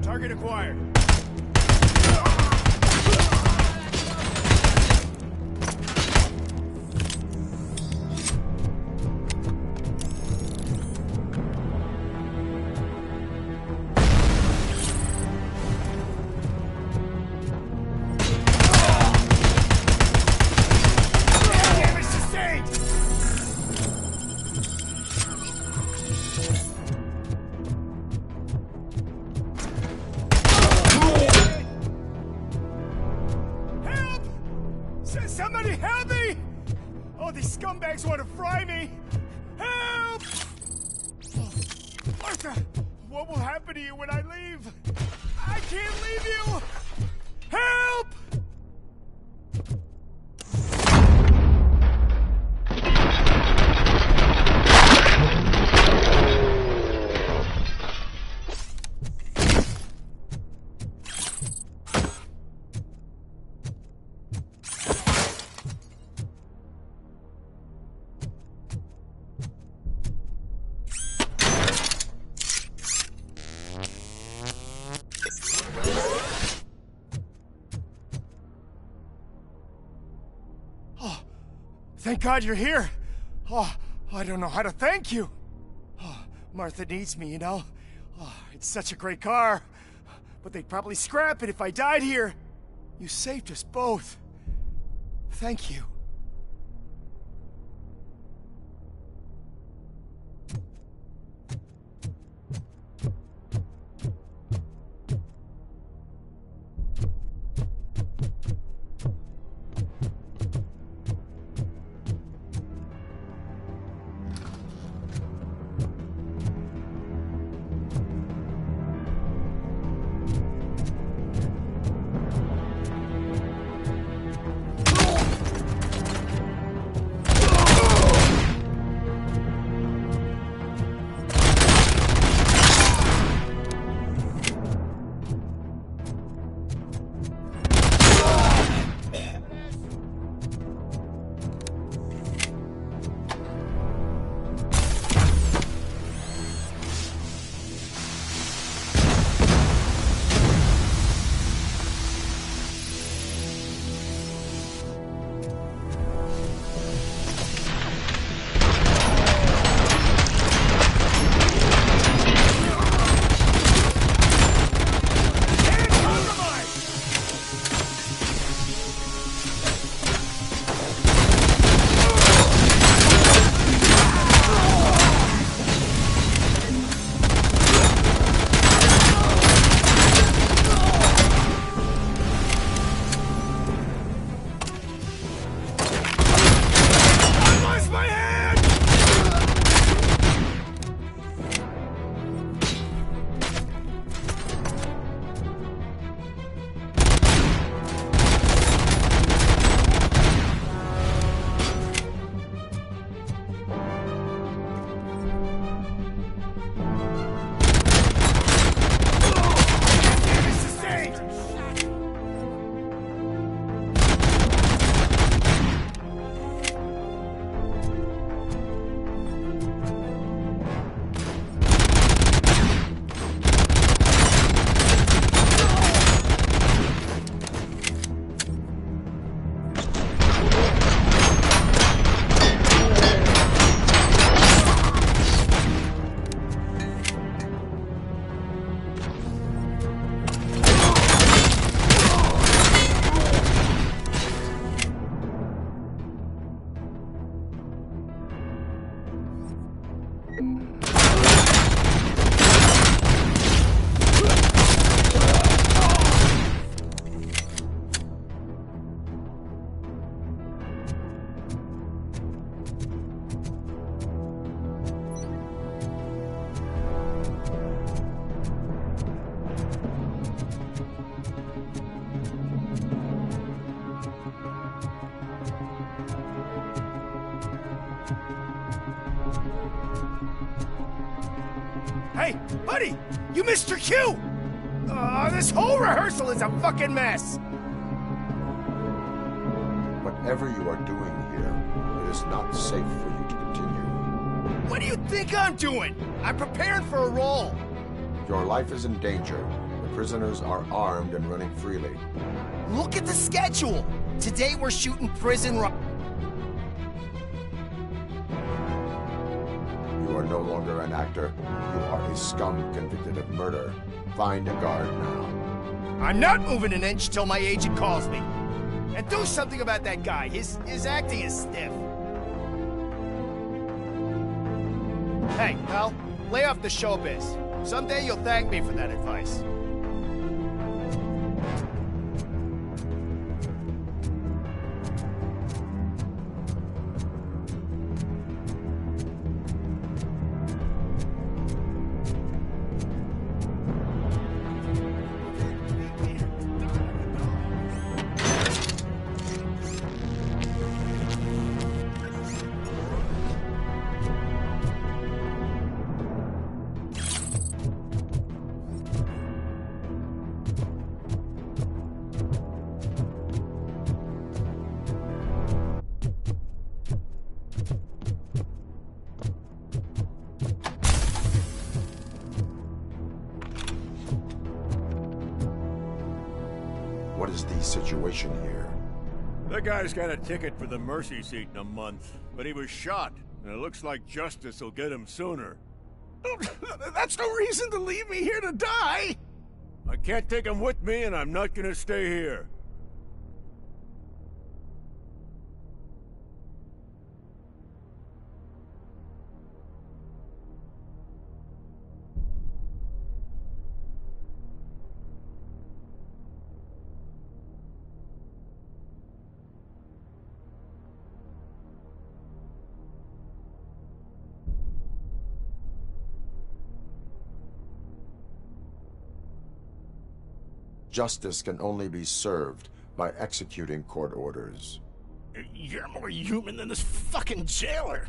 Target acquired. Damage sustained! Somebody help me! Oh, these scumbags want to fry me! happen to you when I leave? I can't leave you! Help! Thank God you're here. Oh, I don't know how to thank you. Oh, Martha needs me, you know. Oh, it's such a great car. But they'd probably scrap it if I died here. You saved us both. Thank you. Hey, buddy! You missed your cue! This whole rehearsal is a fucking mess! Whatever you are doing here, it is not safe for you to continue. What do you think I'm doing? I'm preparing for a role. Your life is in danger. The prisoners are armed and running freely. Look at the schedule! Today we're shooting prison You are no longer an actor. You are a scum convicted of murder. Find a guard now. I'm not moving an inch till my agent calls me. And do something about that guy. His acting is stiff. Hey, pal, lay off the showbiz. Someday you'll thank me for that advice. is the situation here? That guy's got a ticket for the mercy seat in a month, but he was shot, and it looks like justice will get him sooner. That's no reason to leave me here to die! I can't take him with me, and I'm not gonna stay here. Justice can only be served by executing court orders. You're more human than this fucking jailer!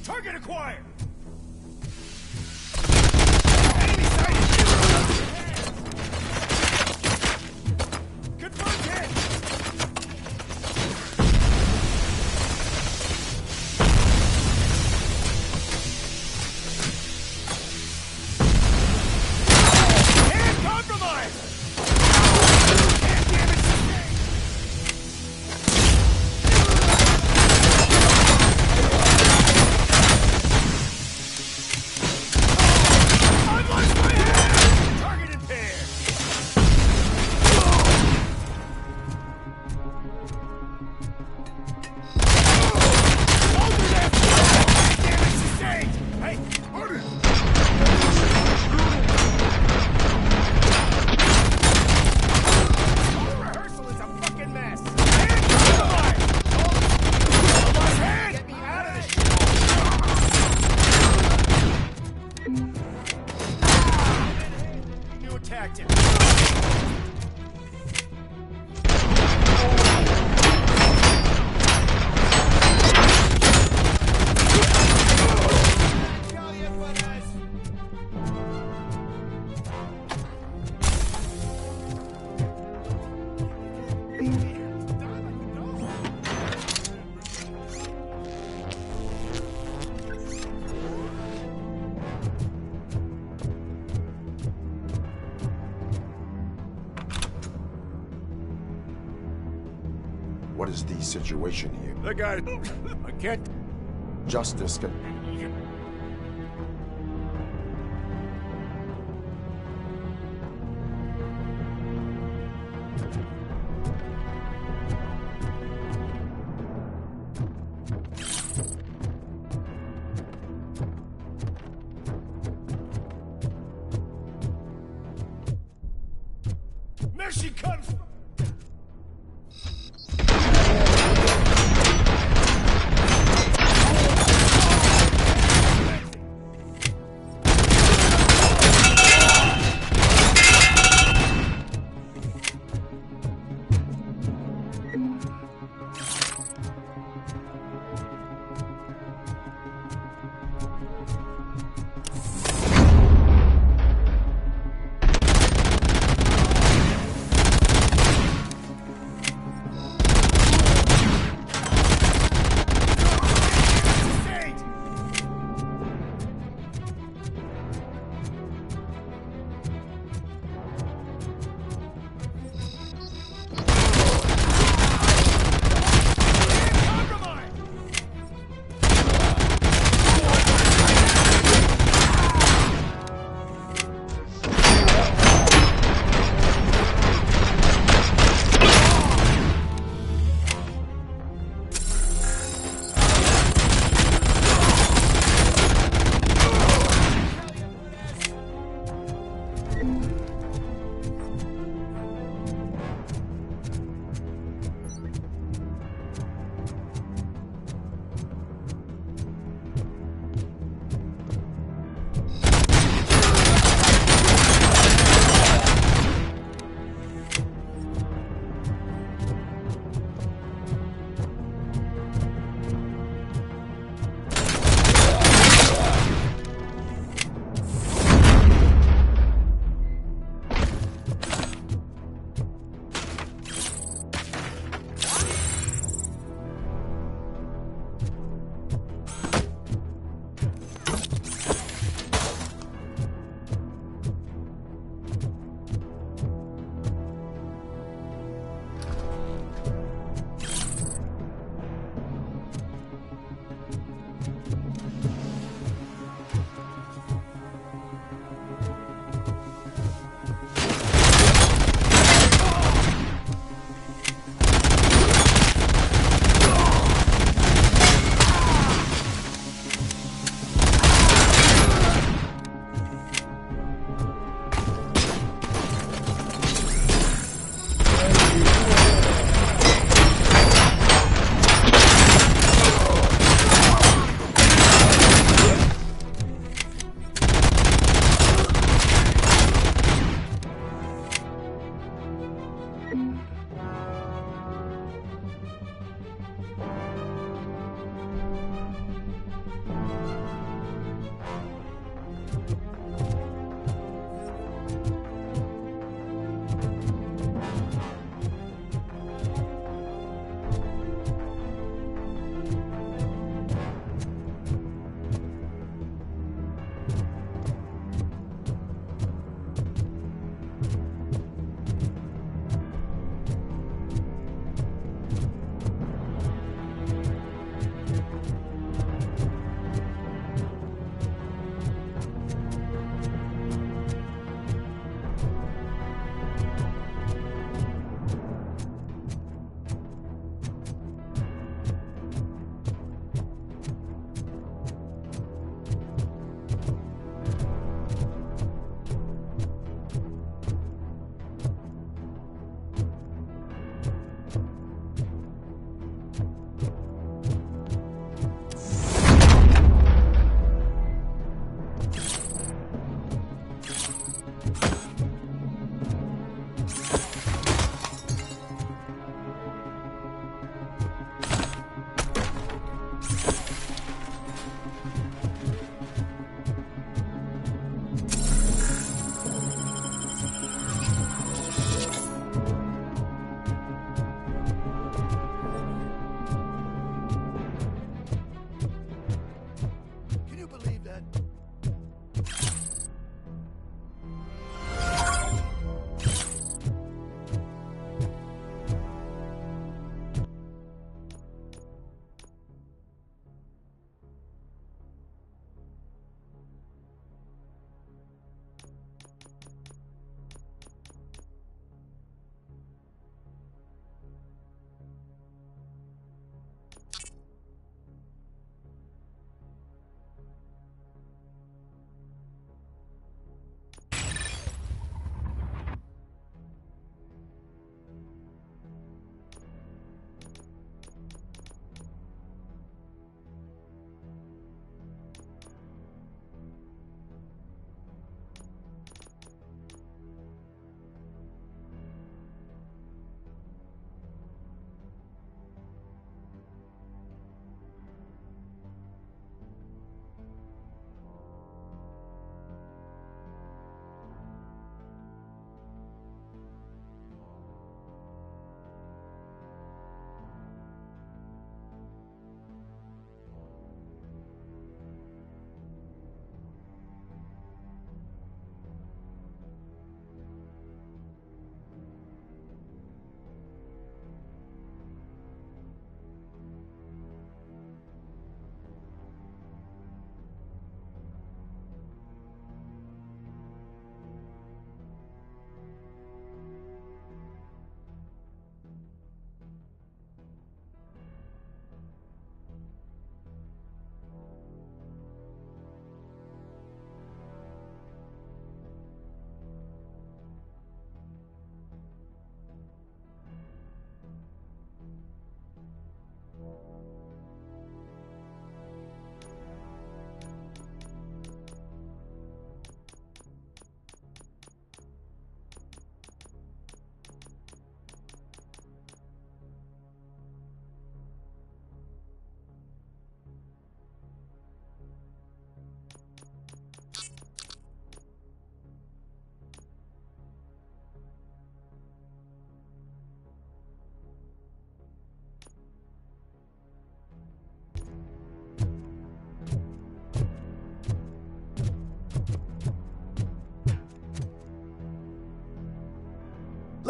Target acquired! Confirmed hit! Hand compromised! Hand damage sustained! What is the situation here? That guy... I can't... Justice can... Mission confirmed!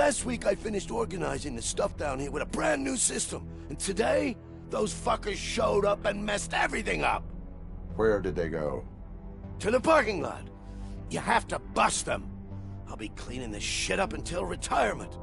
Last week I finished organizing the stuff down here with a brand new system. And today, those fuckers showed up and messed everything up. Where did they go? To the parking lot. You have to bust them. I'll be cleaning this shit up until retirement.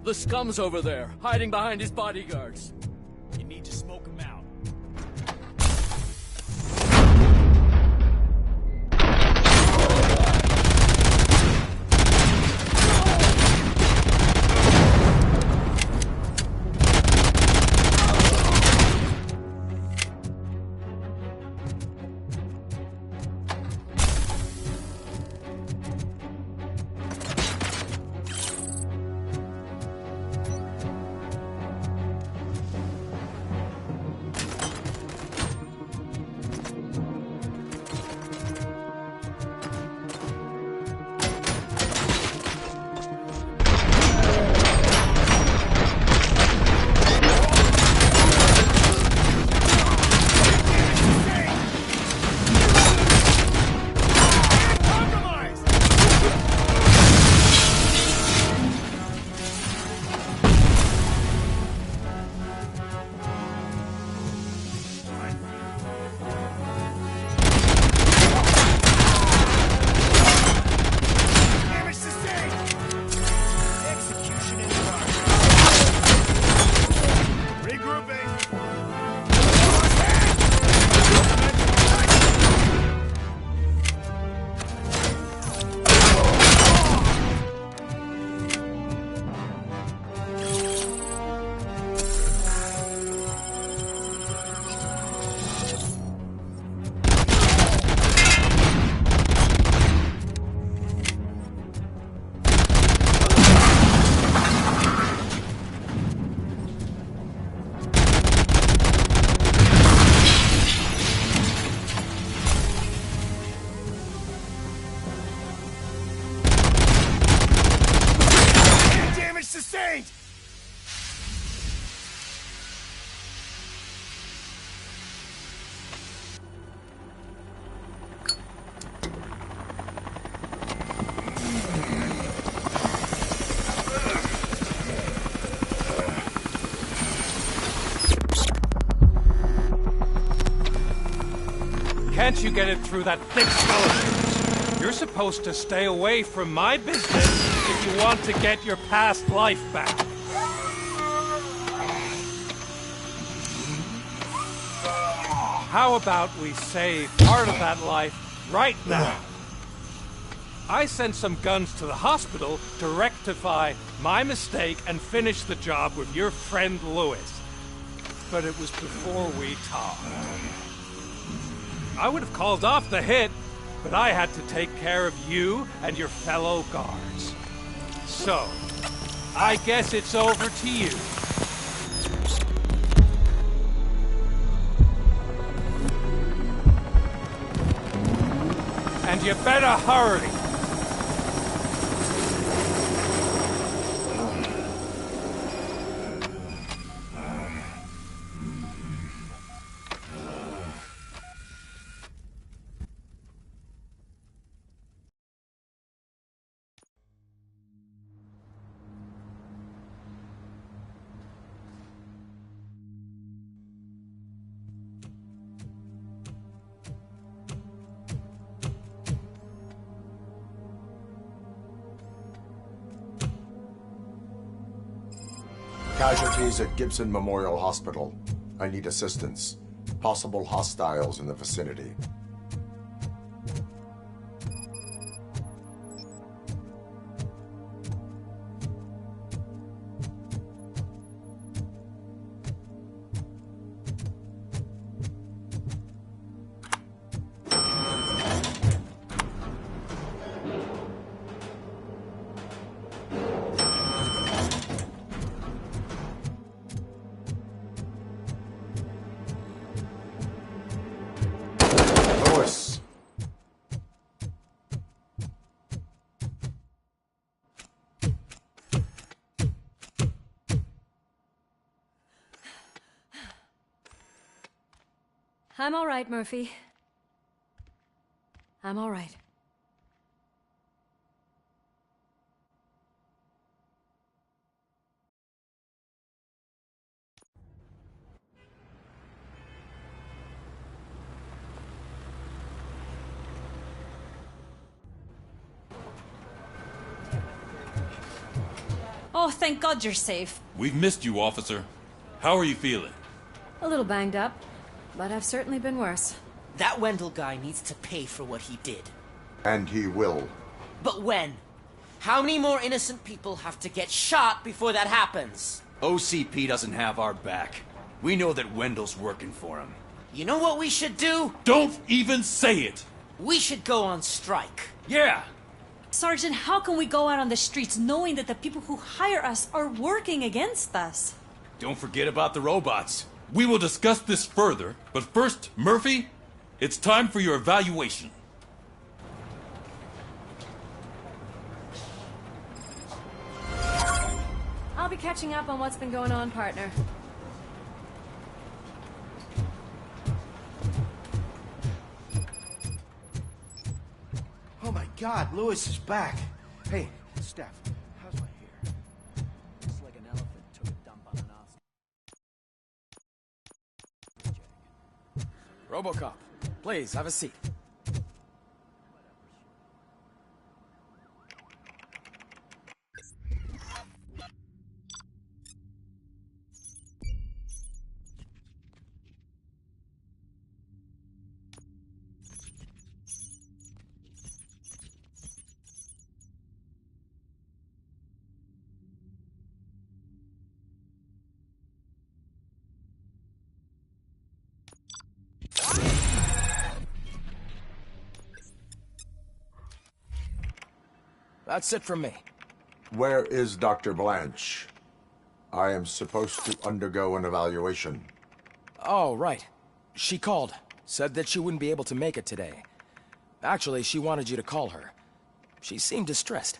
The scum's over there, hiding behind his bodyguards. You need to smoke him out. Can't you get it through that thick skull? You're supposed to stay away from my business if you want to get your past life back. How about we save part of that life right now? I sent some guns to the hospital to rectify my mistake and finish the job with your friend Lewis. But it was before we talked. I would have called off the hit, but I had to take care of you and your fellow guards. So, I guess it's over to you. And you better hurry. Casualties at Gibson Memorial Hospital. I need assistance. Possible hostiles in the vicinity. I'm all right, Murphy. I'm all right. Oh, thank God you're safe. We've missed you, officer. How are you feeling? A little banged up, but I've certainly been worse. That Wendell guy needs to pay for what he did. And he will. But when? How many more innocent people have to get shot before that happens? OCP doesn't have our back. We know that Wendell's working for him. You know what we should do? Don't even say it! We should go on strike. Yeah! Sergeant, how can we go out on the streets knowing that the people who hire us are working against us? Don't forget about the robots. We will discuss this further, but first, Murphy, it's time for your evaluation. I'll be catching up on what's been going on, partner. Oh my God, Lewis is back. Hey, Steph, how's my hair? Looks like an elephant took a dump on an ostrich. RoBoCop, please, have a seat. That's it from me. Where is Dr. Blanche? I am supposed to undergo an evaluation. Oh, right. She called. Said that she wouldn't be able to make it today. Actually, she wanted you to call her. She seemed distressed.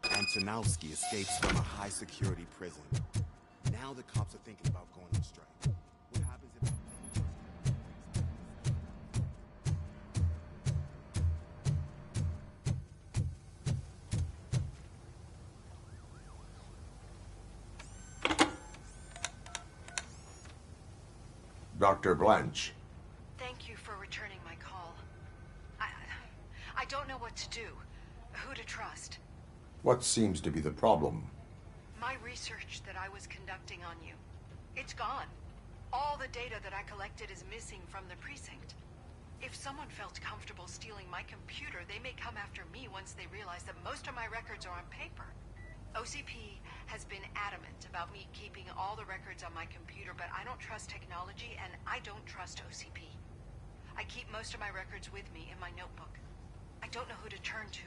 Antonowski escapes from a high-security prison. Now the cops are thinking about going on strike. What happens if... Dr. Blanche. Thank you for returning my call. I don't know what to do, who to trust. What seems to be the problem? My research that I was conducting on you, it's gone. All the data that I collected is missing from the precinct. If someone felt comfortable stealing my computer, they may come after me once they realize that most of my records are on paper. OCP has been adamant about me keeping all the records on my computer, but I don't trust technology and I don't trust OCP. I keep most of my records with me in my notebook. I don't know who to turn to,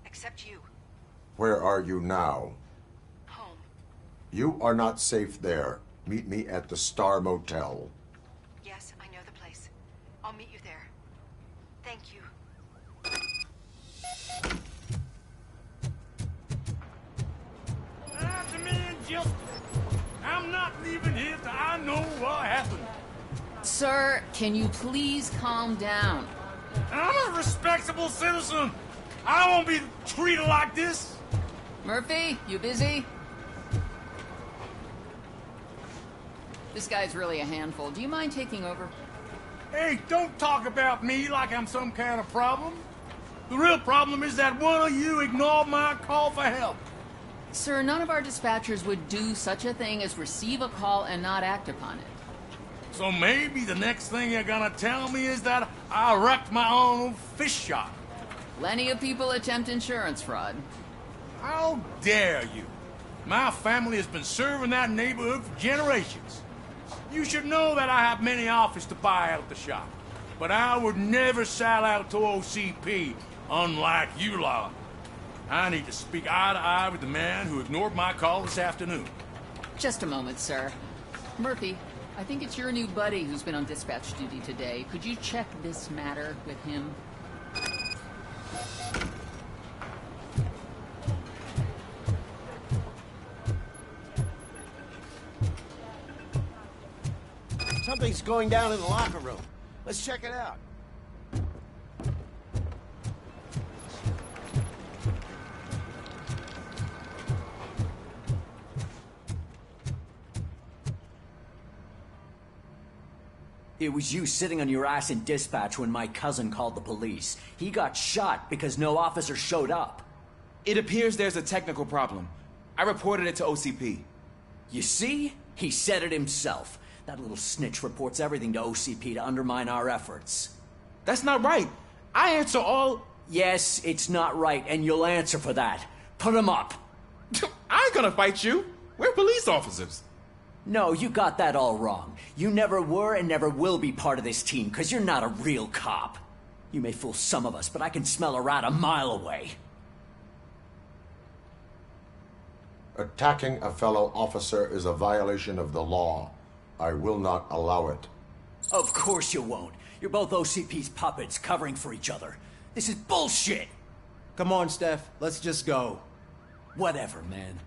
except you. Where are you now? Home. You are not safe there. Meet me at the Star Motel. Yes, I know the place. I'll meet you there. Thank you. I demand justice. I'm not leaving here till I know what happened. Sir, can you please calm down? I'm a respectable citizen. I won't be treated like this. Murphy, you busy? This guy's really a handful. Do you mind taking over? Hey, don't talk about me like I'm some kind of problem. The real problem is that one of you ignored my call for help. Sir, none of our dispatchers would do such a thing as receive a call and not act upon it. So maybe the next thing you're gonna tell me is that I wrecked my own fish shop. Plenty of people attempt insurance fraud. How dare you? My family has been serving that neighborhood for generations. You should know that I have many offers to buy out the shop. But I would never sell out to OCP, unlike you lot. I need to speak eye to eye with the man who ignored my call this afternoon. Just a moment, sir. Murphy, I think it's your new buddy who's been on dispatch duty today. Could you check this matter with him? going down in the locker room. Let's check it out. It was you sitting on your ass in dispatch when my cousin called the police. He got shot because no officer showed up. It appears there's a technical problem. I reported it to OCP. You see? He said it himself. That little snitch reports everything to OCP to undermine our efforts. That's not right. I answer all... Yes, it's not right, and you'll answer for that. Put him up. I ain't gonna fight you. We're police officers. No, you got that all wrong. You never were and never will be part of this team, because you're not a real cop. You may fool some of us, but I can smell a rat a mile away. Attacking a fellow officer is a violation of the law. I will not allow it. Of course you won't. You're both OCP's puppets covering for each other. This is bullshit! Come on, Steph. Let's just go. Whatever, man.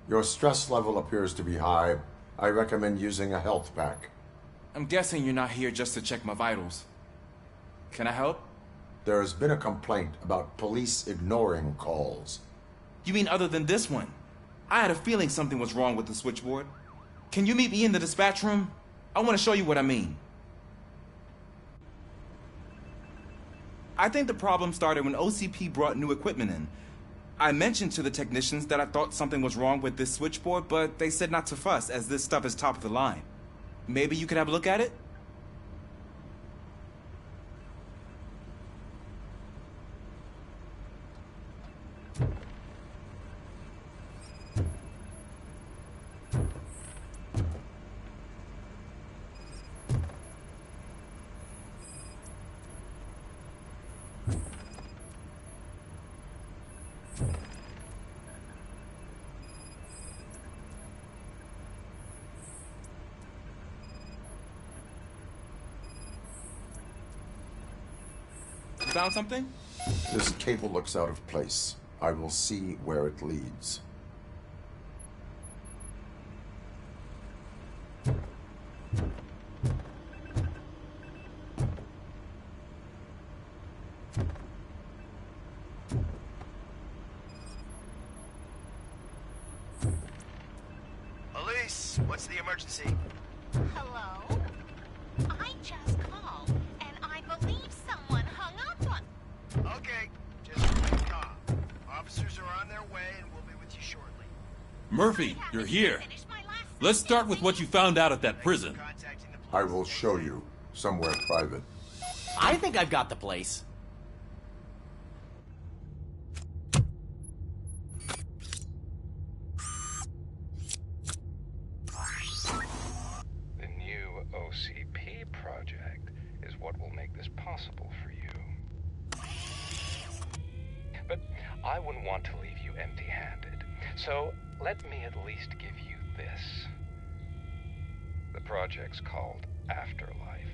Your stress level appears to be high. I recommend using a health pack. I'm guessing you're not here just to check my vitals. Can I help? There has been a complaint about police ignoring calls. You mean other than this one? I had a feeling something was wrong with the switchboard. Can you meet me in the dispatch room? I want to show you what I mean. I think the problem started when OCP brought new equipment in. I mentioned to the technicians that I thought something was wrong with this switchboard, but they said not to fuss, as this stuff is top of the line. Maybe you could have a look at it? You found something? This cable looks out of place. I will see where it leads. Elise, what's the emergency? Hello? I just called, and I believe someone hung up on... Okay, just remain calm. Officers are on their way, and we'll be with you shortly. Murphy, you're here. Let's start with what you found out at that prison. I will show you, somewhere private. I think I've got the place. The new OCP project is what will make this possible for you. But I wouldn't want to leave you empty-handed. So let me at least give you this. The project's called Afterlife.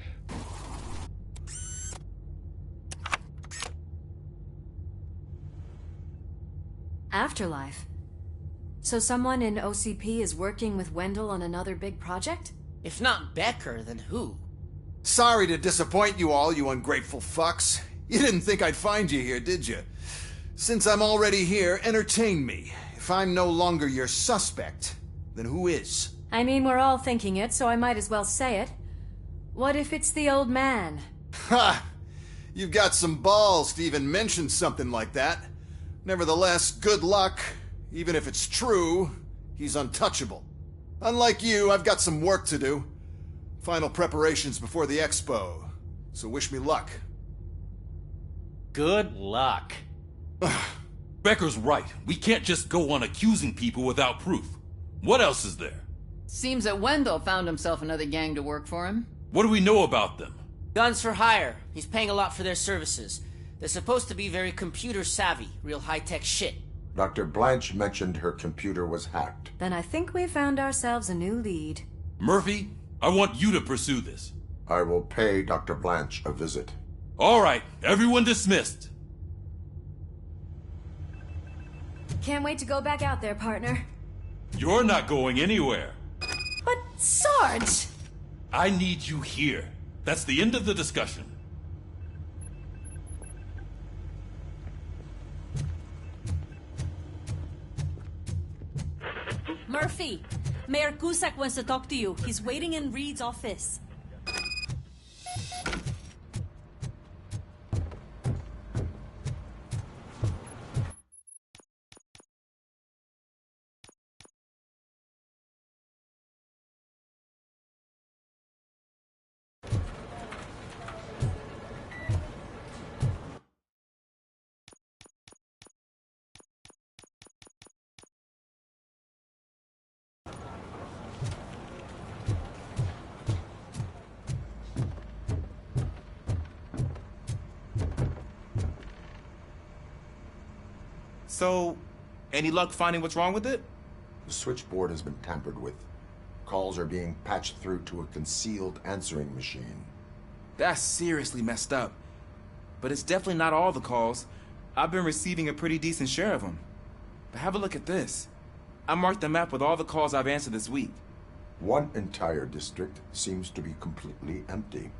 Afterlife? So someone in OCP is working with Wendell on another big project? If not Becker, then who? Sorry to disappoint you all, you ungrateful fucks. You didn't think I'd find you here, did you? Since I'm already here, entertain me. If I'm no longer your suspect, then who is? I mean, we're all thinking it, so I might as well say it. What if it's the old man? Ha! You've got some balls to even mention something like that. Nevertheless, good luck. Even if it's true, he's untouchable. Unlike you, I've got some work to do. Final preparations before the expo. So wish me luck. Good luck. Becker's right. We can't just go on accusing people without proof. What else is there? Seems that Wendell found himself another gang to work for him. What do we know about them? Guns for hire. He's paying a lot for their services. They're supposed to be very computer savvy, real high-tech shit. Dr. Blanche mentioned her computer was hacked. Then I think we found ourselves a new lead. Murphy, I want you to pursue this. I will pay Dr. Blanche a visit. All right, everyone dismissed. Can't wait to go back out there, partner. You're not going anywhere. Sarge! I need you here. That's the end of the discussion. Murphy, Mayor Cusack wants to talk to you. He's waiting in Reed's office. So, any luck finding what's wrong with it? The switchboard has been tampered with. Calls are being patched through to a concealed answering machine. That's seriously messed up. But it's definitely not all the calls. I've been receiving a pretty decent share of them. But have a look at this. I marked the map with all the calls I've answered this week. One entire district seems to be completely empty.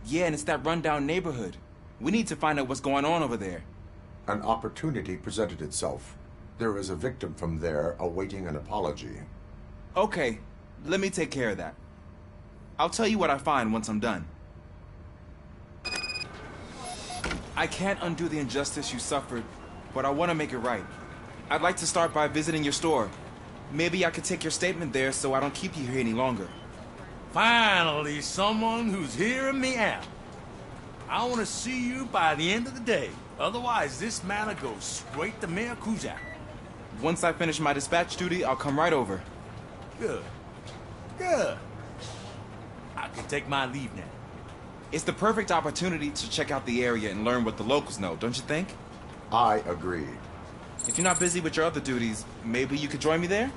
Yeah, and it's that rundown neighborhood. We need to find out what's going on over there. An opportunity presented itself. There is a victim from there awaiting an apology. Okay, let me take care of that. I'll tell you what I find once I'm done. I can't undo the injustice you suffered, but I want to make it right. I'd like to start by visiting your store. Maybe I could take your statement there so I don't keep you here any longer. Finally, someone who's hearing me out. I want to see you by the end of the day. Otherwise, this matter goes straight to Mayor Cusack. Once I finish my dispatch duty, I'll come right over. Good. Good. I can take my leave now. It's the perfect opportunity to check out the area and learn what the locals know, don't you think? I agree. If you're not busy with your other duties, maybe you could join me there?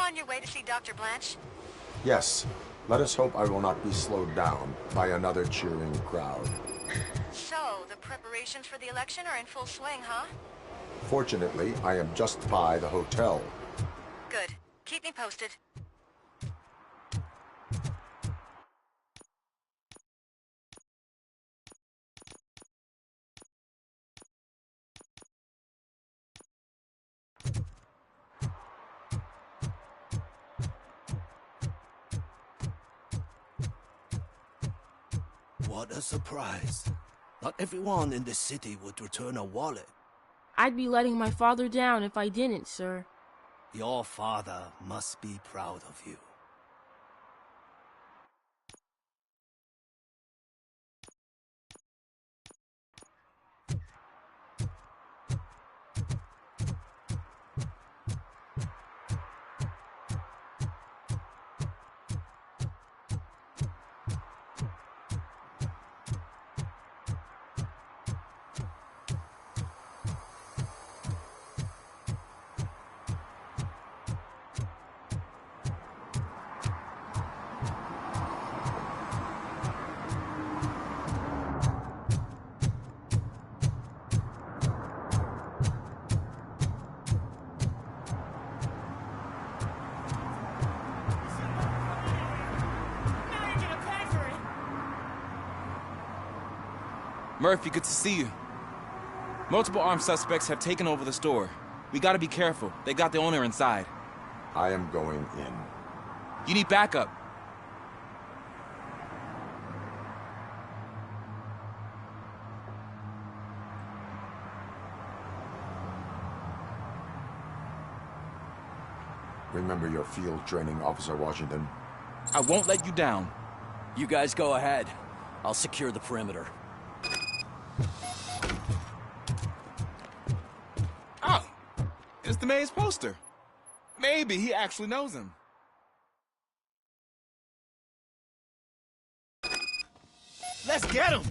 on your way to see Dr. Blanche? Yes. Let us hope I will not be slowed down by another cheering crowd. So, the preparations for the election are in full swing, huh? Fortunately, I am just by the hotel. Good. Keep me posted. What a surprise. Not everyone in this city would return a wallet. I'd be letting my father down if I didn't, sir. Your father must be proud of you. Murphy, good to see you. Multiple armed suspects have taken over the store. We gotta be careful. They got the owner inside. I am going in. You need backup. Remember your field training, Officer Washington. I won't let you down. You guys go ahead. I'll secure the perimeter. Oh, it's the mayor's poster. Maybe he actually knows him. Let's get him!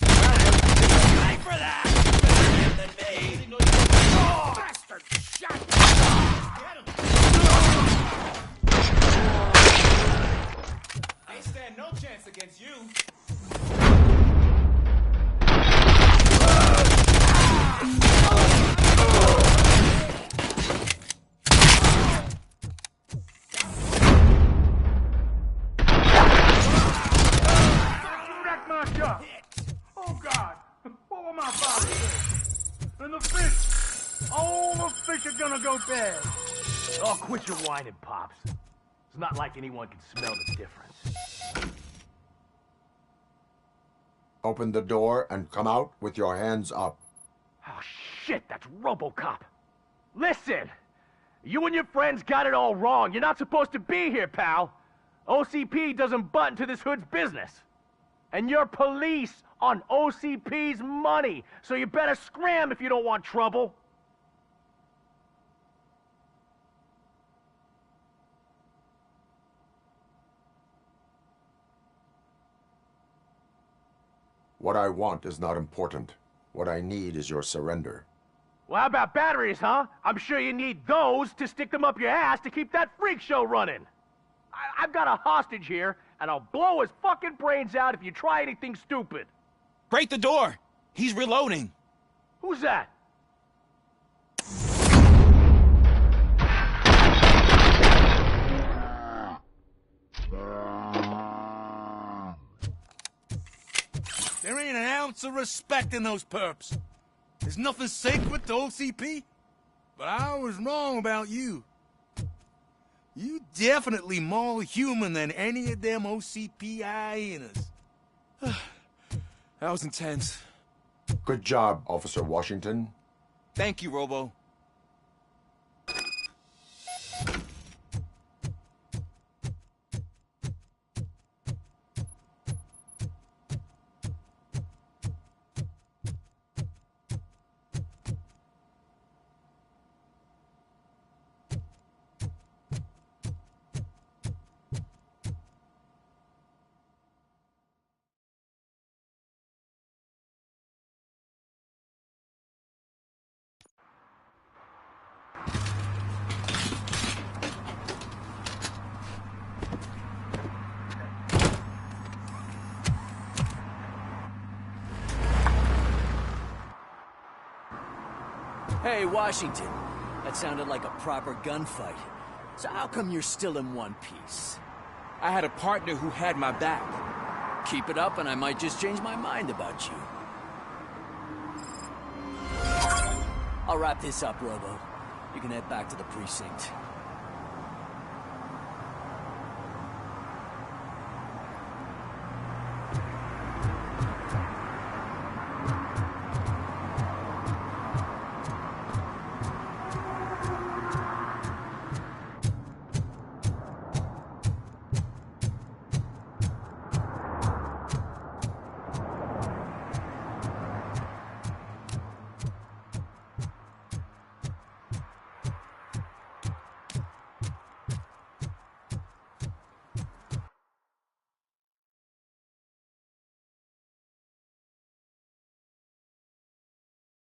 Right for that! Oh, bastard! Shot! Get him! I ain't stand no chance against you. Oh, God! What will my father say? And the fish! All the fish are gonna go bad! Oh, quit your whining, Pops. It's not like anyone can smell the difference. Open the door and come out with your hands up. Oh, shit, that's RoBoCop. Listen! You and your friends got it all wrong. You're not supposed to be here, pal. OCP doesn't butt into this hood's business. And you're police on OCP's money, so you better scram if you don't want trouble. What I want is not important. What I need is your surrender. Well, how about batteries, huh? I'm sure you need those to stick them up your ass to keep that freak show running. I've got a hostage here, and I'll blow his fucking brains out if you try anything stupid. Break the door! He's reloading. Who's that? There ain't an ounce of respect in those perps. There's nothing sacred to OCP. But I was wrong about you. You definitely more human than any of them OCP hyenas. That was intense. Good job, Officer Washington. Thank you, Robo. Hey, Washington. That sounded like a proper gunfight. So how come you're still in one piece? I had a partner who had my back. Keep it up and I might just change my mind about you. I'll wrap this up, Robo. You can head back to the precinct.